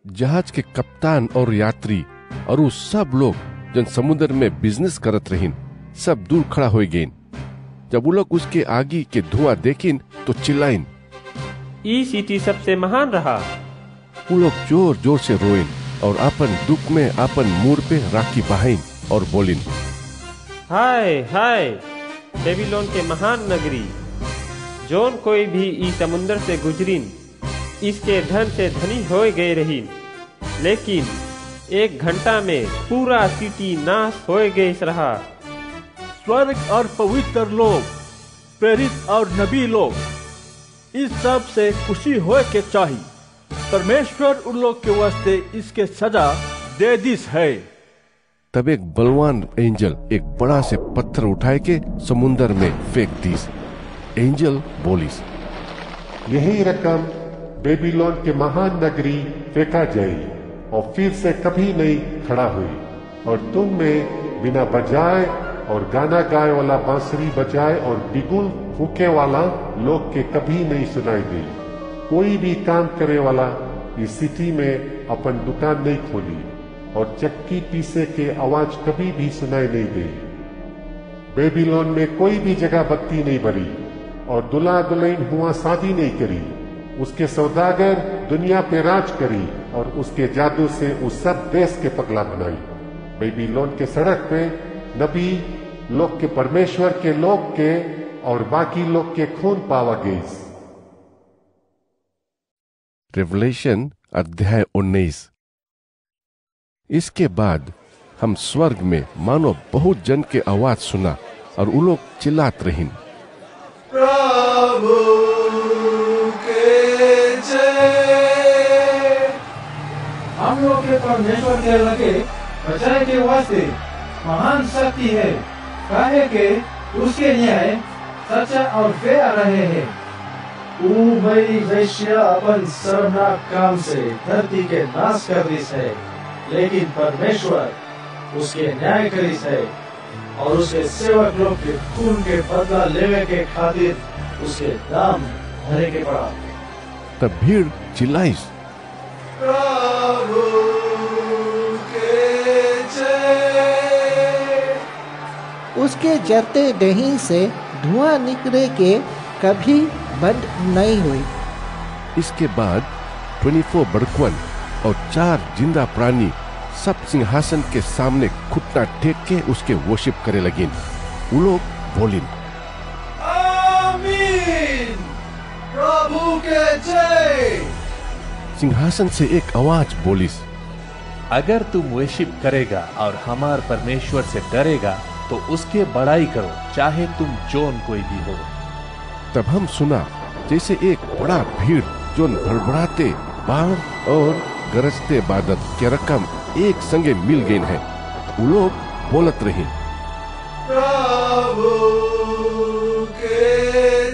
जहाज के कप्तान और यात्री और वो सब लोग जन समुद्र में बिजनेस करत रहिन, सब दूर खड़ा हो गए। जब वो लोग उसके आगी के धुआं देखिन तो चिल्लाइन, ई सिटी सबसे महान रहा। वो लोग जोर जोर से रोइन और अपन दुख में अपन मुंह पे राखी बहाइन और बोलिन, हाय हाय, बेबीलोन के महान नगरी, जोन कोई भी ई समुंदर से गुजरिन, इसके धन से धनी हो गए रहीन। लेकिन 1 घंटा में पूरा सिटी नाश हो गई रहा। स्वर्ग और पवित्र लोग, प्रेरित और नबी लोग, इस सब से खुशी हो के चाहिए। परमेश्वर उन लोग के वास्ते इसके सजा दे दिस है। तब एक बलवान एंजल एक बड़ा से पत्थर उठाए के समुन्दर में फेंक दीस। एंजल बोलिस, यही रकम बेबीलोन के महान नगरी फेंका जाई और फिर से कभी नहीं खड़ा हुई, और तुम में बिना बजाए और गाना गाए वाला बांसुरी बजाए और बिगुल फूके वाला लोग के कभी नहीं सुनाई दी। कोई भी काम करे वाला इस सिटी में अपन दुकान नहीं खोली, और चक्की पीसे के आवाज कभी भी सुनाई नहीं दी। बेबीलोन में कोई भी जगह बत्ती नहीं बरी, और दुल्हा दुल्हन हुआ शादी नहीं करी। उसके सौदागर दुनिया पे राज करी, और उसके जादू से उस सब देश के पगला बनाई। बेबीलोन के सड़क पे नबी लोग के, परमेश्वर के लोग के और बाकी लोग के खून पावा गई। रेवलेशन अध्याय 19। इसके बाद हम स्वर्ग में मानो बहुत जन के आवाज सुना, और वो लोग चिल्लात रहीन, प्रभु के जय। हम लोग के परमेश्वर के लगे बचाए के वास्ते महान शक्ति है, काहे के उसके न्याय सच्चा और फेयर रहे हैं। मई वैश्या अपन शर्मनाक काम से धरती के नाश कर दिस है, लेकिन परमेश्वर उसके न्याय करिस है, और उसके सेवक लोग के खून के बदला लेवे के खातिर उसके दाम भरे के पड़ा। तब भीड़ चिल्लाइस, प्रभु के जय। उसके जरते दही से धुआं निकले के कभी बंद नहीं हुई। इसके बाद 24 बड़कवन और 4 जिंदा प्राणी सब सिंहासन के सामने घुटना टेक के उसके वर्शिप करे लगिन। वो लोग बोलिन, आमीन, प्रभु के जय। सिंहासन से एक आवाज बोलिस, अगर तुम वर्शिप करेगा और हमार परमेश्वर से डरेगा तो उसके बड़ाई करो, चाहे तुम जोन कोई भी हो। तब हम सुना जैसे एक बड़ा भीड़ जो भड़बड़ाते बाढ़ और गरजते बादल के रकम एक संगे मिल गए हैं। वो लोग बोलत रहे, प्रभु के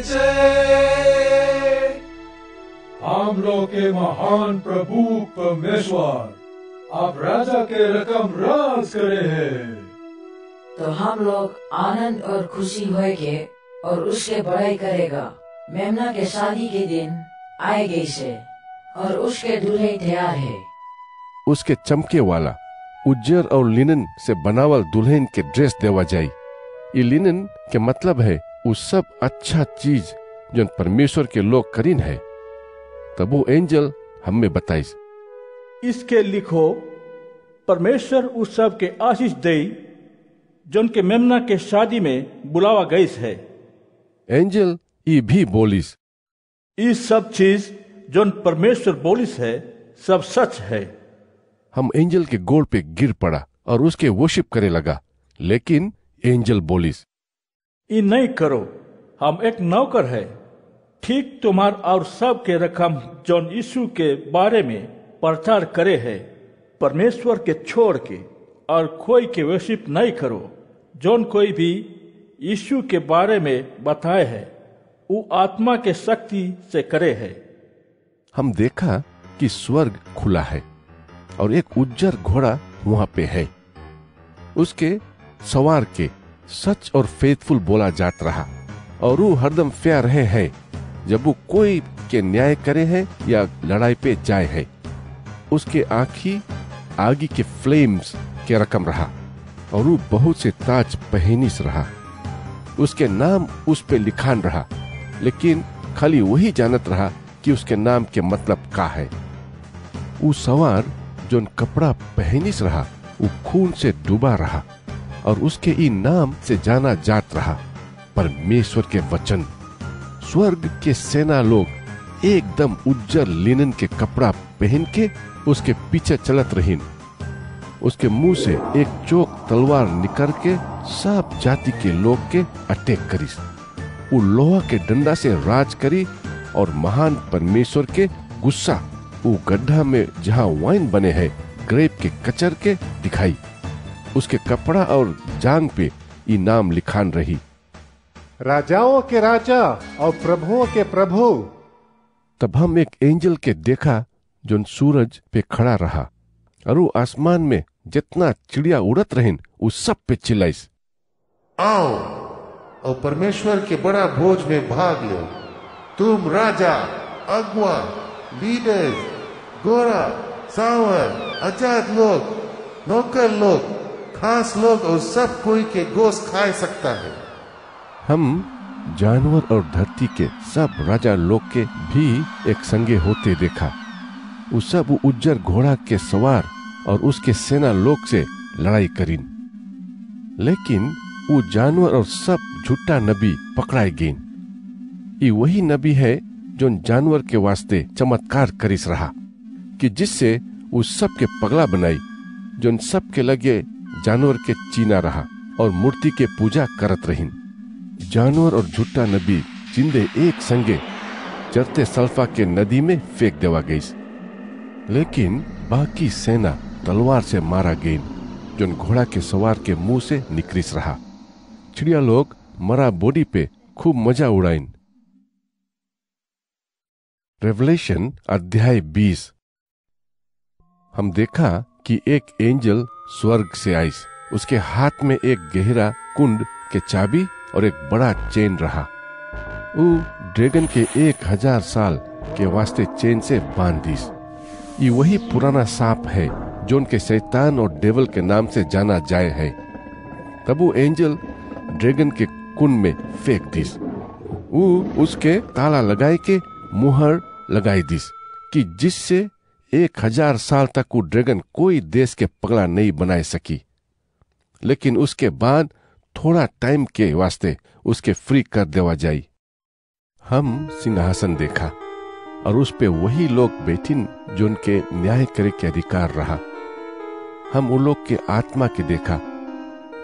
जय। हम लोग के महान प्रभु परमेश्वर आप राजा के रकम राज करे हैं। तो हम लोग आनंद और खुशी होके और उसके बड़ाई करेगा। मेमना के शादी के दिन आए गई से, और उसके दूल्हे तैयार है। उसके चमके वाला उज्जर और लिनन से बनावल दुल्हन के ड्रेस देवा जाये। ये लिनन के मतलब है उस सब अच्छा चीज जो परमेश्वर के लोग करीन है। तब वो एंजल हमें बताइस, इसके लिखो, परमेश्वर उस सब के आशीष दे जो के मेमना के शादी में बुलावा गई है। एंजल ये भी बोलिस, इस सब चीज जो परमेश्वर बोलिस है सब सच है। हम एंजल के गोड़ पे गिर पड़ा और उसके वर्शिप करे लगा, लेकिन एंजल बोलिस, ये नहीं करो, हम एक नौकर है, ठीक तुम्हार और सब के रकम जौन यीशु के बारे में प्रचार करे है, परमेश्वर के छोड़ के और कोई के वर्शिप नहीं करो। जौन कोई भी यीशु के बारे में बताए है वो आत्मा के शक्ति से करे है। हम देखा कि स्वर्ग खुला है और एक उज्जर घोड़ा वहां पे है। उसके सवार के सच और फेथफुल बोला जात रहा, और वो हरदम फेयर रहे है जब वो कोई के न्याय करे है या लड़ाई पे जाए है। उसके आँखी आगे के फ्लेम्स के रकम रहा, और वो बहुत से ताज पहनीस रहा। उसके नाम उस पे लिखान रहा, लेकिन खाली वही जानत रहा कि उसके नाम के मतलब का है। वो सवार जो कपड़ा पहनीस रहा वो खून से डूबा रहा, और उसके ई नाम से जाना जात रहा, परमेश्वर के वचन। स्वर्ग के सेना लोग एकदम उज्जर लिनन के कपड़ा पहन के उसके पीछे चलत रहीन। उसके मुंह से एक चोक तलवार निकल के सब जाति के लोग के अटैक करीस। वो लोहा के डंडा से राज करी और महान परमेश्वर के गुस्सा वो गड्ढा में जहाँ वाइन बने हैं ग्रेप के कचर के दिखाई। उसके कपड़ा और जांग पे ये नाम लिखान रही, राजाओं के राजा और प्रभुओं के प्रभु। तब हम एक एंजल के देखा जो सूरज पे खड़ा रहा और वो आसमान में जितना चिड़िया उड़त रहीन उस सब पे चिल्लाइस, आओ और परमेश्वर के बड़ा भोज में भाग लो, तुम राजा, अगुआ, लीडर्स, गोरा, सावर, आजाद लोग, नौकर लोग, खास लोग और सब कोई के गोश्त खा सकता है। हम जानवर और धरती के सब राजा लोग के भी एक संगे होते देखा। वो सब उज्जर घोड़ा के सवार और उसके सेना लोग से लड़ाई करीन। लेकिन वो जानवर और सब झूठा नबी पकड़ाए गेन। ये वही नबी है जो जानवर के वास्ते चमत्कार करिस रहा कि जिससे उस सब के पगला बनाई, जो सब के लगे जानवर के चीना रहा और मूर्ति के पूजा करत रहीन। जानवर और झूठा नबी जिंदे एक संगे चरते सल्फा के नदी में फेंक देवा गई। लेकिन बाकी सेना तलवार से मारा गई, जो घोड़ा के सवार के मुंह से निकरिस रहा। चिड़िया लोग मरा बॉडी पे खूब मजा उड़ाइन। रेवलेशन अध्याय 20। हम देखा कि एक एंजल स्वर्ग से आई। उसके हाथ में एक गहरा कुंड के चाबी और एक बड़ा चेन रहा। वो ड्रैगन के 1000 साल के वास्ते चेन से बांध दीस। ये वही पुराना सांप है जो उनके शैतान और डेवल के नाम से जाना जाए है। तब वो एंजल ड्रैगन के कुंड में फेंक दीस। वो उसके ताला लगाए के मुहर लगाई दीस कि जिससे 1000 साल तक वो ड्रैगन कोई देश के पगला नहीं बनाए सकी। लेकिन उसके बाद थोड़ा टाइम के वास्ते उसके फ्री कर देवा जाई। हम सिंहासन देखा और उस पे वही लोग बैठिन जो उनके न्याय करे के अधिकार रहा। हम उन लोग के आत्मा के देखा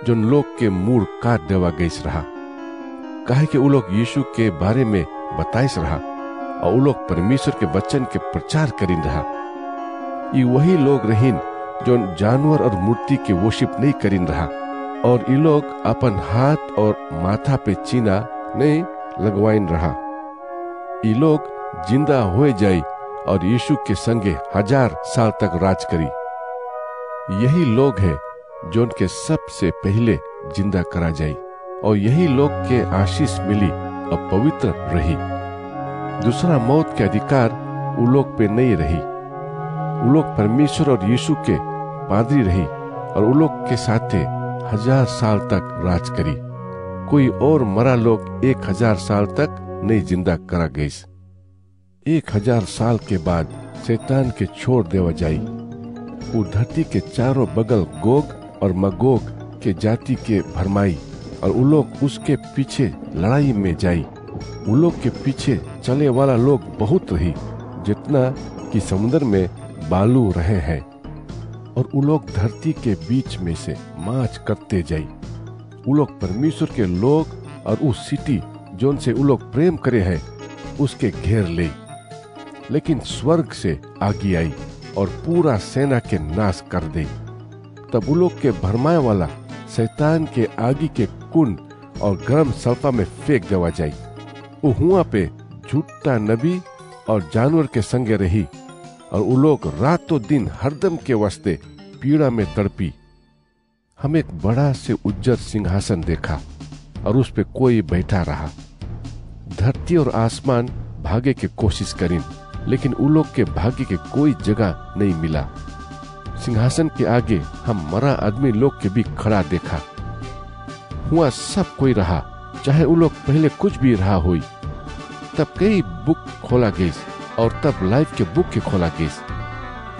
जो उन लोग के मूड काट देवा गई रहा, काहे कि वो लोग यीशु के बारे में बताइस रहा और वो लोग परमेश्वर के वचन के प्रचार करीन रहा। ये वही लोग रहीन जो जानवर और मूर्ति के वर्शिप नहीं करीन रहा, और ये लोग अपन हाथ और माथा पे चीना नहीं लगवाइन रहा। ये लोग जिंदा हो जाई और यीशु के संगे 1000 साल तक राज करी। यही लोग हैं जो उनके सबसे पहले जिंदा करा जाई, और यही लोग के आशीष मिली और पवित्र रही। दूसरा मौत के अधिकार उन लोग पे नहीं रही। उन लोग परमेश्वर और यीशु के पादरी रही और उन लोग के साथे 1000 साल तक राज करी। कोई और मरा लोग 1000 साल तक नहीं जिंदा करा गई। 1000 साल के बाद शैतान के छोड़ देवा जाई। वो धरती के चारों बगल गोग और मगोग के जाति के भरमाई, और उन लोग उसके पीछे लड़ाई में जाई। उन लोग के पीछे चले वाला लोग बहुत रही, जितना कि समुद्र में बालू रहे हैं। और उन लोग धरती के बीच में से मार्च करते जाई। उन लोग परमेश्वर के लोग और उस सिटी जोन से उन लोग प्रेम करे हैं उसके घेर ले। लेकिन स्वर्ग से आगी आई और पूरा सेना के नाश कर दे। तब उन लोग के भरमाए वाला शैतान के आगी के कुंड और गर्म सल्फा में फेंक देवा जाई। वो हुआ पे झूठा नबी और जानवर के संगे रही, और वो लोग रातों दिन हरदम के वास्ते पीड़ा में तड़पी। हम एक बड़ा से उज्जर सिंहासन देखा और उस पे कोई बैठा रहा। धरती और आसमान भागे के कोशिश करीन, लेकिन उन लोग के भाग्य के कोई जगह नहीं मिला। सिंहासन के आगे हम मरा आदमी लोग के भी खड़ा देखा। हुआ सब कोई रहा, चाहे उन लोग पहले कुछ भी रहा हुई। तब कई बुक खोला गई और तब लाइफ के बुक के खोला गई,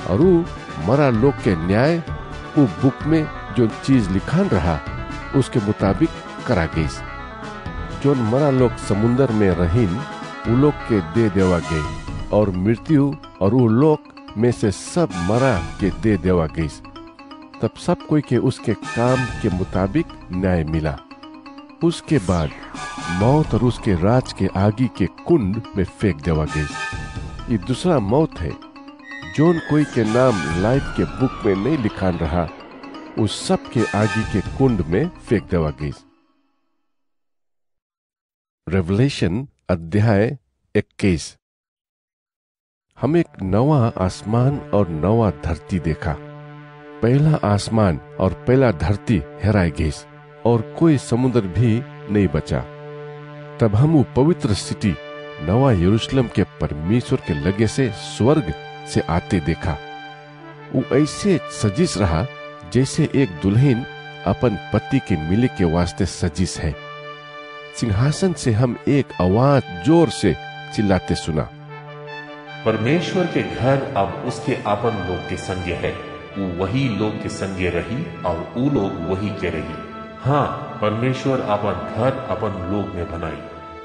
और वो मरा लोग के न्याय वो बुक में जो चीज लिखान रहा उसके मुताबिक करा गई। जो मरा लोग समुन्दर में रहीन वो लोग के दे देवा गए, और मृत्यु और वो लोग में से सब मरा के दे देवा गई। तब सब कोई के उसके काम के मुताबिक न्याय मिला। उसके बाद मौत और उसके राज के आगी के कुंड में फेंक देवा गई। ये दूसरा मौत है, जोन कोई के नाम लाइफ के बुक में नहीं लिखान रहा, उस सब के आगी के कुंड में फेंक देवा गई। रेवलेशन अध्याय 21। हम एक नवा आसमान और नवा धरती देखा। पहला आसमान और पहला धरती हेराई गई और कोई समुद्र भी नहीं बचा। तब हम वो पवित्र सिटी नवा यरूशलेम के परमेश्वर के लगे से स्वर्ग से आते देखा। वो ऐसे सजिश रहा जैसे एक दुल्हन अपन पति के मिले के वास्ते सजिश है। सिंहासन से हम एक आवाज जोर से चिल्लाते सुना, परमेश्वर के घर अब उसके आपन लोग के संगे है। वो वही लोग के संगे रही और वो लोग वही के रही। हाँ, परमेश्वर अपन घर अपन लोग में बनाई।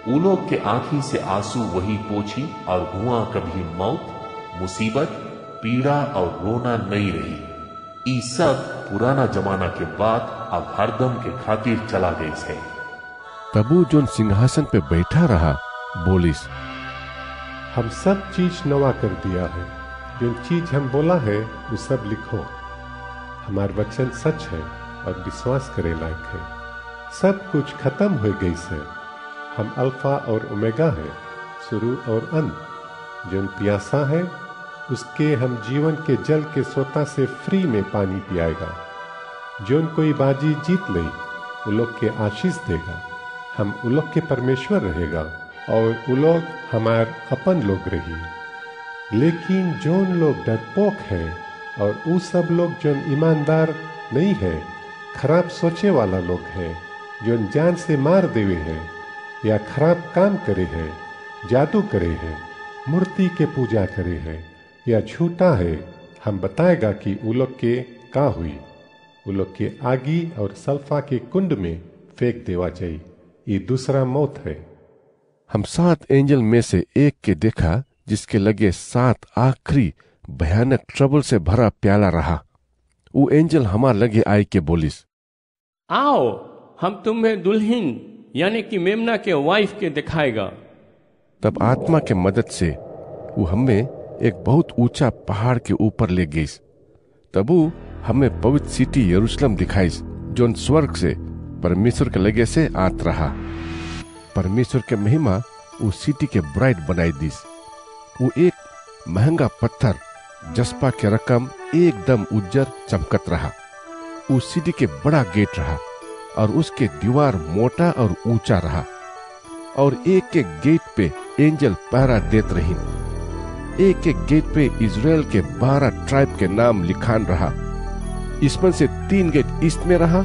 वो लोग के आंखी से आंसू वही पोछी और हुआ कभी मौत, मुसीबत, पीड़ा और रोना नहीं रही। ये सब पुराना जमाना के बाद अब हरदम के खातिर चला गई है। तबू जोन सिंहासन पे बैठा रहा बोलिस, हम सब चीज नवा कर दिया है। जो चीज हम बोला है वो सब लिखो। हमार वचन सच है और विश्वास करे लायक है। सब कुछ खत्म हो गई से। हम अल्फा और ओमेगा है, शुरू और अंत। जो प्यासा है उसके हम जीवन के जल के सोता से फ्री में पानी पियाएगा। जो कोई बाजी जीत ले वो लोग के आशीष देगा। हम उन लोग के परमेश्वर रहेगा और वो लोग हमार अपन लोग रही। लेकिन जोन लोग डरपोक है और वो सब लोग जोन ईमानदार नहीं है, खराब सोचे वाला लोग है, जोन जान से मार देवे है या खराब काम करे है, जादू करे है, मूर्ति के पूजा करे है या झूठा है, हम बताएगा कि वो लोग के का हुई। वो लोग के आगी और सल्फा के कुंड में फेंक देवा चाहिए। ये दूसरा मौत है। हम 7 एंजल में से एक के देखा जिसके लगे 7 आखिरी भयानक ट्रबल से भरा प्याला रहा। वो एंजल हमार लगे आई के बोलिस, आओ हम तुम्हें दुल्हन यानी कि मेमना के वाइफ के दिखाएगा। तब आत्मा के मदद से वो हमें एक बहुत ऊंचा पहाड़ के ऊपर ले गई। तब वो हमें पवित्र सिटी यरूशलेम दिखाई, जो स्वर्ग से परमेश्वर के लगे से आत रहा। परमेश्वर के महिमा उस सिटी के ब्राइट बनाई दिस। वो एक महंगा पत्थर जस्पा के रकम एकदम उज्जर चमकत रहा। उस सिटी के बड़ा गेट रहा और उसके दीवार मोटा और ऊंचा रहा और एक एक गेट पे एंजल पहरा देत रही। एक एक गेट पे इजराइल के 12 ट्राइब के नाम लिखान रहा। इसमें से 3 गेट ईस्ट में रहा,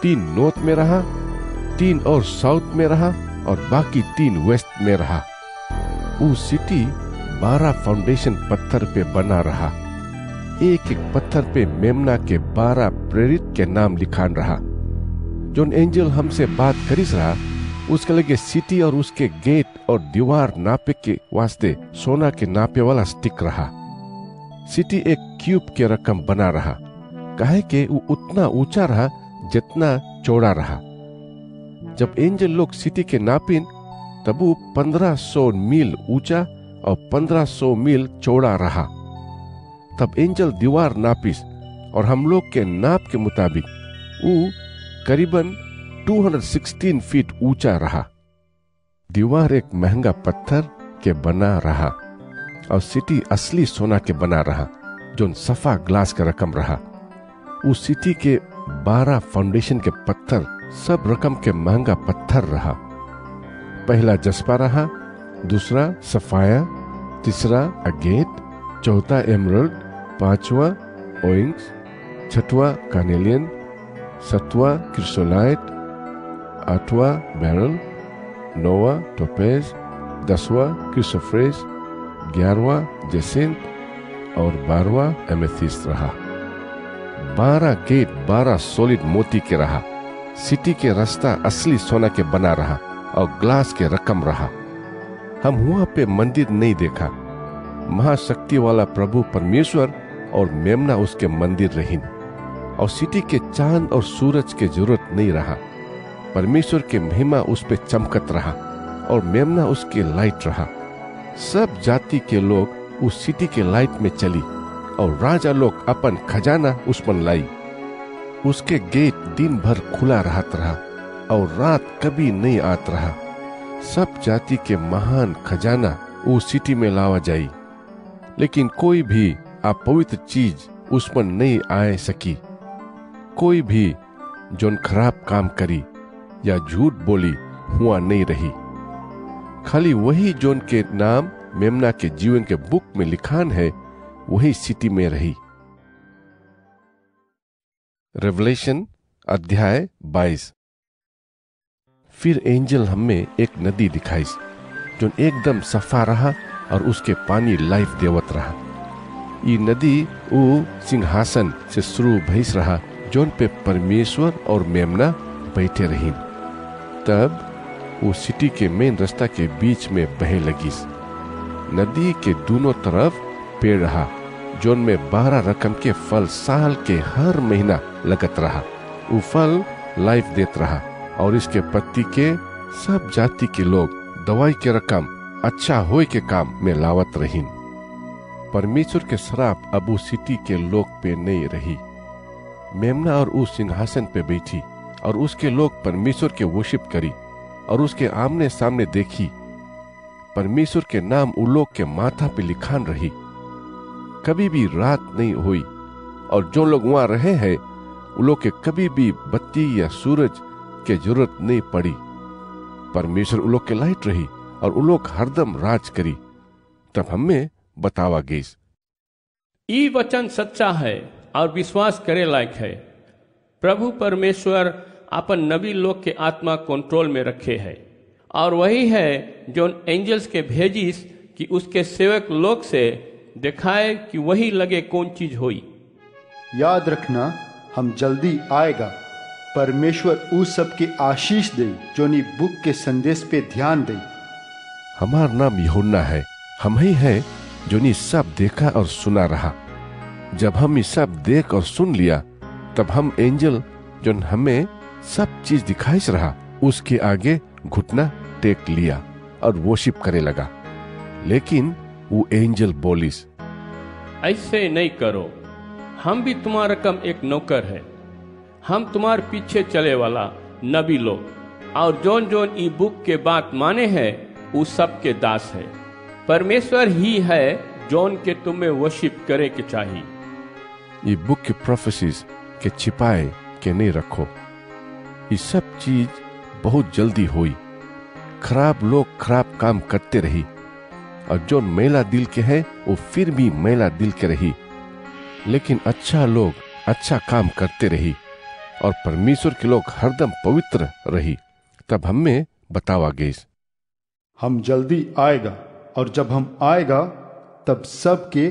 3 नॉर्थ में रहा, 3 और साउथ में रहा और बाकी 3 वेस्ट में रहा। वो सिटी 12 फाउंडेशन पत्थर पे बना रहा। एक एक पत्थर पे मेमना के 12 प्रेरित के नाम लिखान रहा। जोन एंजल हमसे बात करिस रहा, उसके लगे सिटी और उसके गेट और दीवार नापे के वास्ते सोना के नापे वाला स्टिक रहा। सिटी एक क्यूब के रकम बना रहा, काहे के वो उतना ऊंचा रहा जितना चौड़ा रहा। जब एंजल लोग सिटी के नापिन तब वो 1500 मील ऊंचा और 1500 मील चौड़ा रहा। तब एंजल दीवार नापिस और हम लोग के नाप के मुताबिक वो करीबन 216 फीट ऊंचा रहा। दीवार एक महंगा पत्थर के बना रहा और सिटी असली सोना के बना रहा, जो सफा ग्लास का रकम रहा। उस सिटी के 12 फाउंडेशन के पत्थर सब रकम के महंगा पत्थर रहा। पहला जस्पा रहा, दूसरा सफाया, तीसरा अगेट, चौथा एमरल्ड, 5वां ओइंक्स, 6वां कार्नेलियन, 7वां क्रिसोलाइट, 8वां बेरल, 9वां टोपेज, 10वां क्रिसोफ्रेस, 11वां जेसिंथ और 12वां एमेथिस्ट रहा। 12 गेट 12 सॉलिड मोती के रहा। सिटी के रास्ता असली सोना के बना रहा और ग्लास के रकम रहा। हम वहां पे मंदिर नहीं देखा, महाशक्ति वाला प्रभु परमेश्वर और मेमना उसके मंदिर रहीन, और सिटी के चांद और सूरज के जरूरत नहीं रहा। परमेश्वर के महिमा उस पे चमकत रहा और मेमना उसके लाइट रहा। सब जाति के लोग उस सिटी के लाइट में चली और राजा लोग अपन खजाना उस पर लाई। उसके गेट दिन भर खुला रहत रहा और रात कभी नहीं आत रहा। सब जाति के महान खजाना उस सिटी में लावा जाई, लेकिन कोई भी अपवित्र चीज उस पर नहीं आए सकी। कोई भी जोन खराब काम करी या झूठ बोली हुआ नहीं रही। खाली वही जोन के नाम मेमना के जीवन के बुक में लिखान है वही सिटी में रही। रेवलेशन अध्याय 22। फिर एंजल हमें एक नदी दिखाई जो एकदम सफा रहा और उसके पानी लाइफ देवत रहा। ये नदी वो सिंहासन से शुरू भइस रहा जोन पे परमेश्वर और मेमना बैठे रही। तब वो सिटी के मेन रास्ता के बीच में बहे लगी। नदी के दोनों तरफ पेड़ रहा जोन में 12 रकम के फल साल के हर महीना लगत रहा। वो फल लाइफ देत रहा और इसके पत्ती के सब जाति के लोग दवाई के रकम अच्छा होए के काम में लावत रहीन। परमेश्वर के श्राप अब उस सिटी के लोग पे नहीं रही। मेमना और उस सिंहासन पे बैठी और उसके लोग परमेश्वर के वर्शिप करी और उसके आमने सामने देखी। परमेश्वर के नाम उन लोग के माथा पे लिखान रही। कभी भी रात नहीं हुई और जो लोग वहां रहे हैं उन लोग के कभी भी बत्ती या सूरज के जरूरत नहीं पड़ी। परमेश्वर उन लोग के लाइट रही और उन लोग हरदम राज करी। तब हमें बतावा गई ई वचन सच्चा है और विश्वास करे लायक है। प्रभु परमेश्वर अपन नबी लोग के आत्मा कंट्रोल में रखे है और वही है जो एंजल्स के भेजिस कि उसके सेवक लोग से दिखाए कि वही लगे कौन चीज होई। याद रखना हम जल्दी आएगा। परमेश्वर उस सब के आशीष दे जो नी बुक के संदेश पे ध्यान दे। हमारा नाम यूहन्ना है। हम ही है जो नी सब देखा और सुना रहा। जब हम ये सब देख और सुन लिया तब हम एंजल जो हमें सब चीज दिखाई रहा उसके आगे घुटना टेक लिया और वर्शिप करे लगा। लेकिन वो एंजल बोलिस, ऐसे नहीं करो, हम भी तुम्हारा कम एक नौकर है। हम तुम्हारे पीछे चले वाला नबी लोग और जोन जोन ई बुक के बात माने हैं उस सब के दास है। परमेश्वर ही है जोन के तुम्हें वर्शिप करे के चाहिए। ये बुक के प्रोफेसीज के छिपाए के नहीं रखो। ये सब चीज बहुत जल्दी हुई। खराब लोग खराब काम करते रही और जो मैला दिल के हैं वो फिर भी मैला दिल के रही। लेकिन अच्छा लोग अच्छा काम करते रही और परमेश्वर के लोग हरदम पवित्र रही। तब हमें बतावा गई हम जल्दी आएगा और जब हम आएगा तब सबके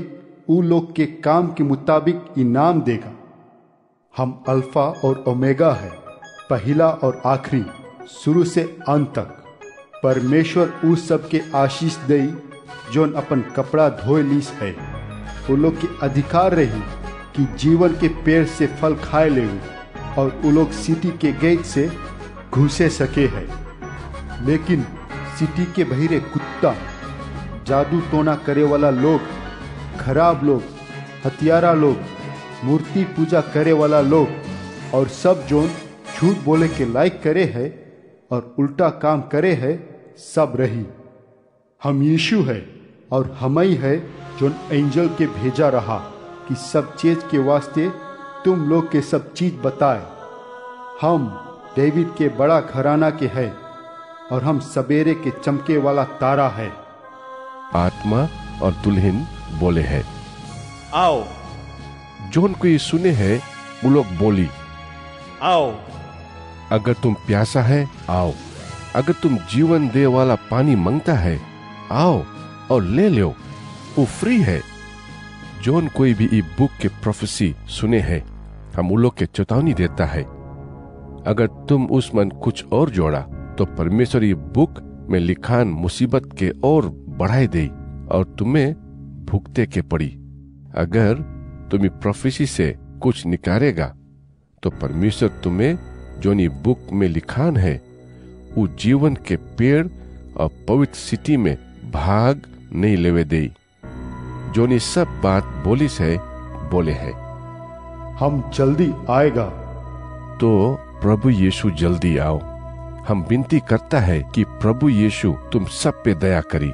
उ लोग के काम के मुताबिक इनाम देगा। हम अल्फा और ओमेगा है, पहला और आखिरी, शुरू से अंत तक। परमेश्वर उस सब के आशीष दे जोन अपन कपड़ा धोए लीस है। वो लोग के अधिकार रही कि जीवन के पेड़ से फल खाए ले और वो लोग सिटी के गेट से घुसे सके है। लेकिन सिटी के बहिरे कुत्ता, जादू टोना करे वाला लोग, खराब लोग, हत्यारा लोग, मूर्ति पूजा करे वाला लोग और सब जोन झूठ बोले के लायक करे है और उल्टा काम करे है सब रही। हम यीशु है और हम ही है जो एंजल के भेजा रहा कि सब चीज के वास्ते तुम लोग के सब चीज बताए। हम डेविड के बड़ा घराना के है और हम सवेरे के चमके वाला तारा है। आत्मा और दुल्हन बोले हैं, आओ। जोन को ये सुने हैं वो लोग बोली, आओ। अगर तुम प्यासा है आओ, अगर तुम जीवन दे वाला पानी मांगता है आओ और ले लो, वो फ्री है। जोन कोई भी ई बुक के प्रोफेसी सुने हैं हम उन लोग के चेतावनी देता है। अगर तुम उस मन कुछ और जोड़ा तो परमेश्वर ये बुक में लिखान मुसीबत के और बढ़ाई दे और तुम्हें भुगते के पड़ी। अगर तुम्हें प्रोफेसी से कुछ निकालेगा तो परमेश्वर तुम्हें जोनी बुक में लिखान है वो जीवन के पेड़ और पवित्र सिटी में भाग नहीं लेवे दे। जोनी सब बात बोलिस है बोले है हम जल्दी आएगा। तो प्रभु यीशु जल्दी आओ। हम विनती करता है कि प्रभु यीशु तुम सब पे दया करी।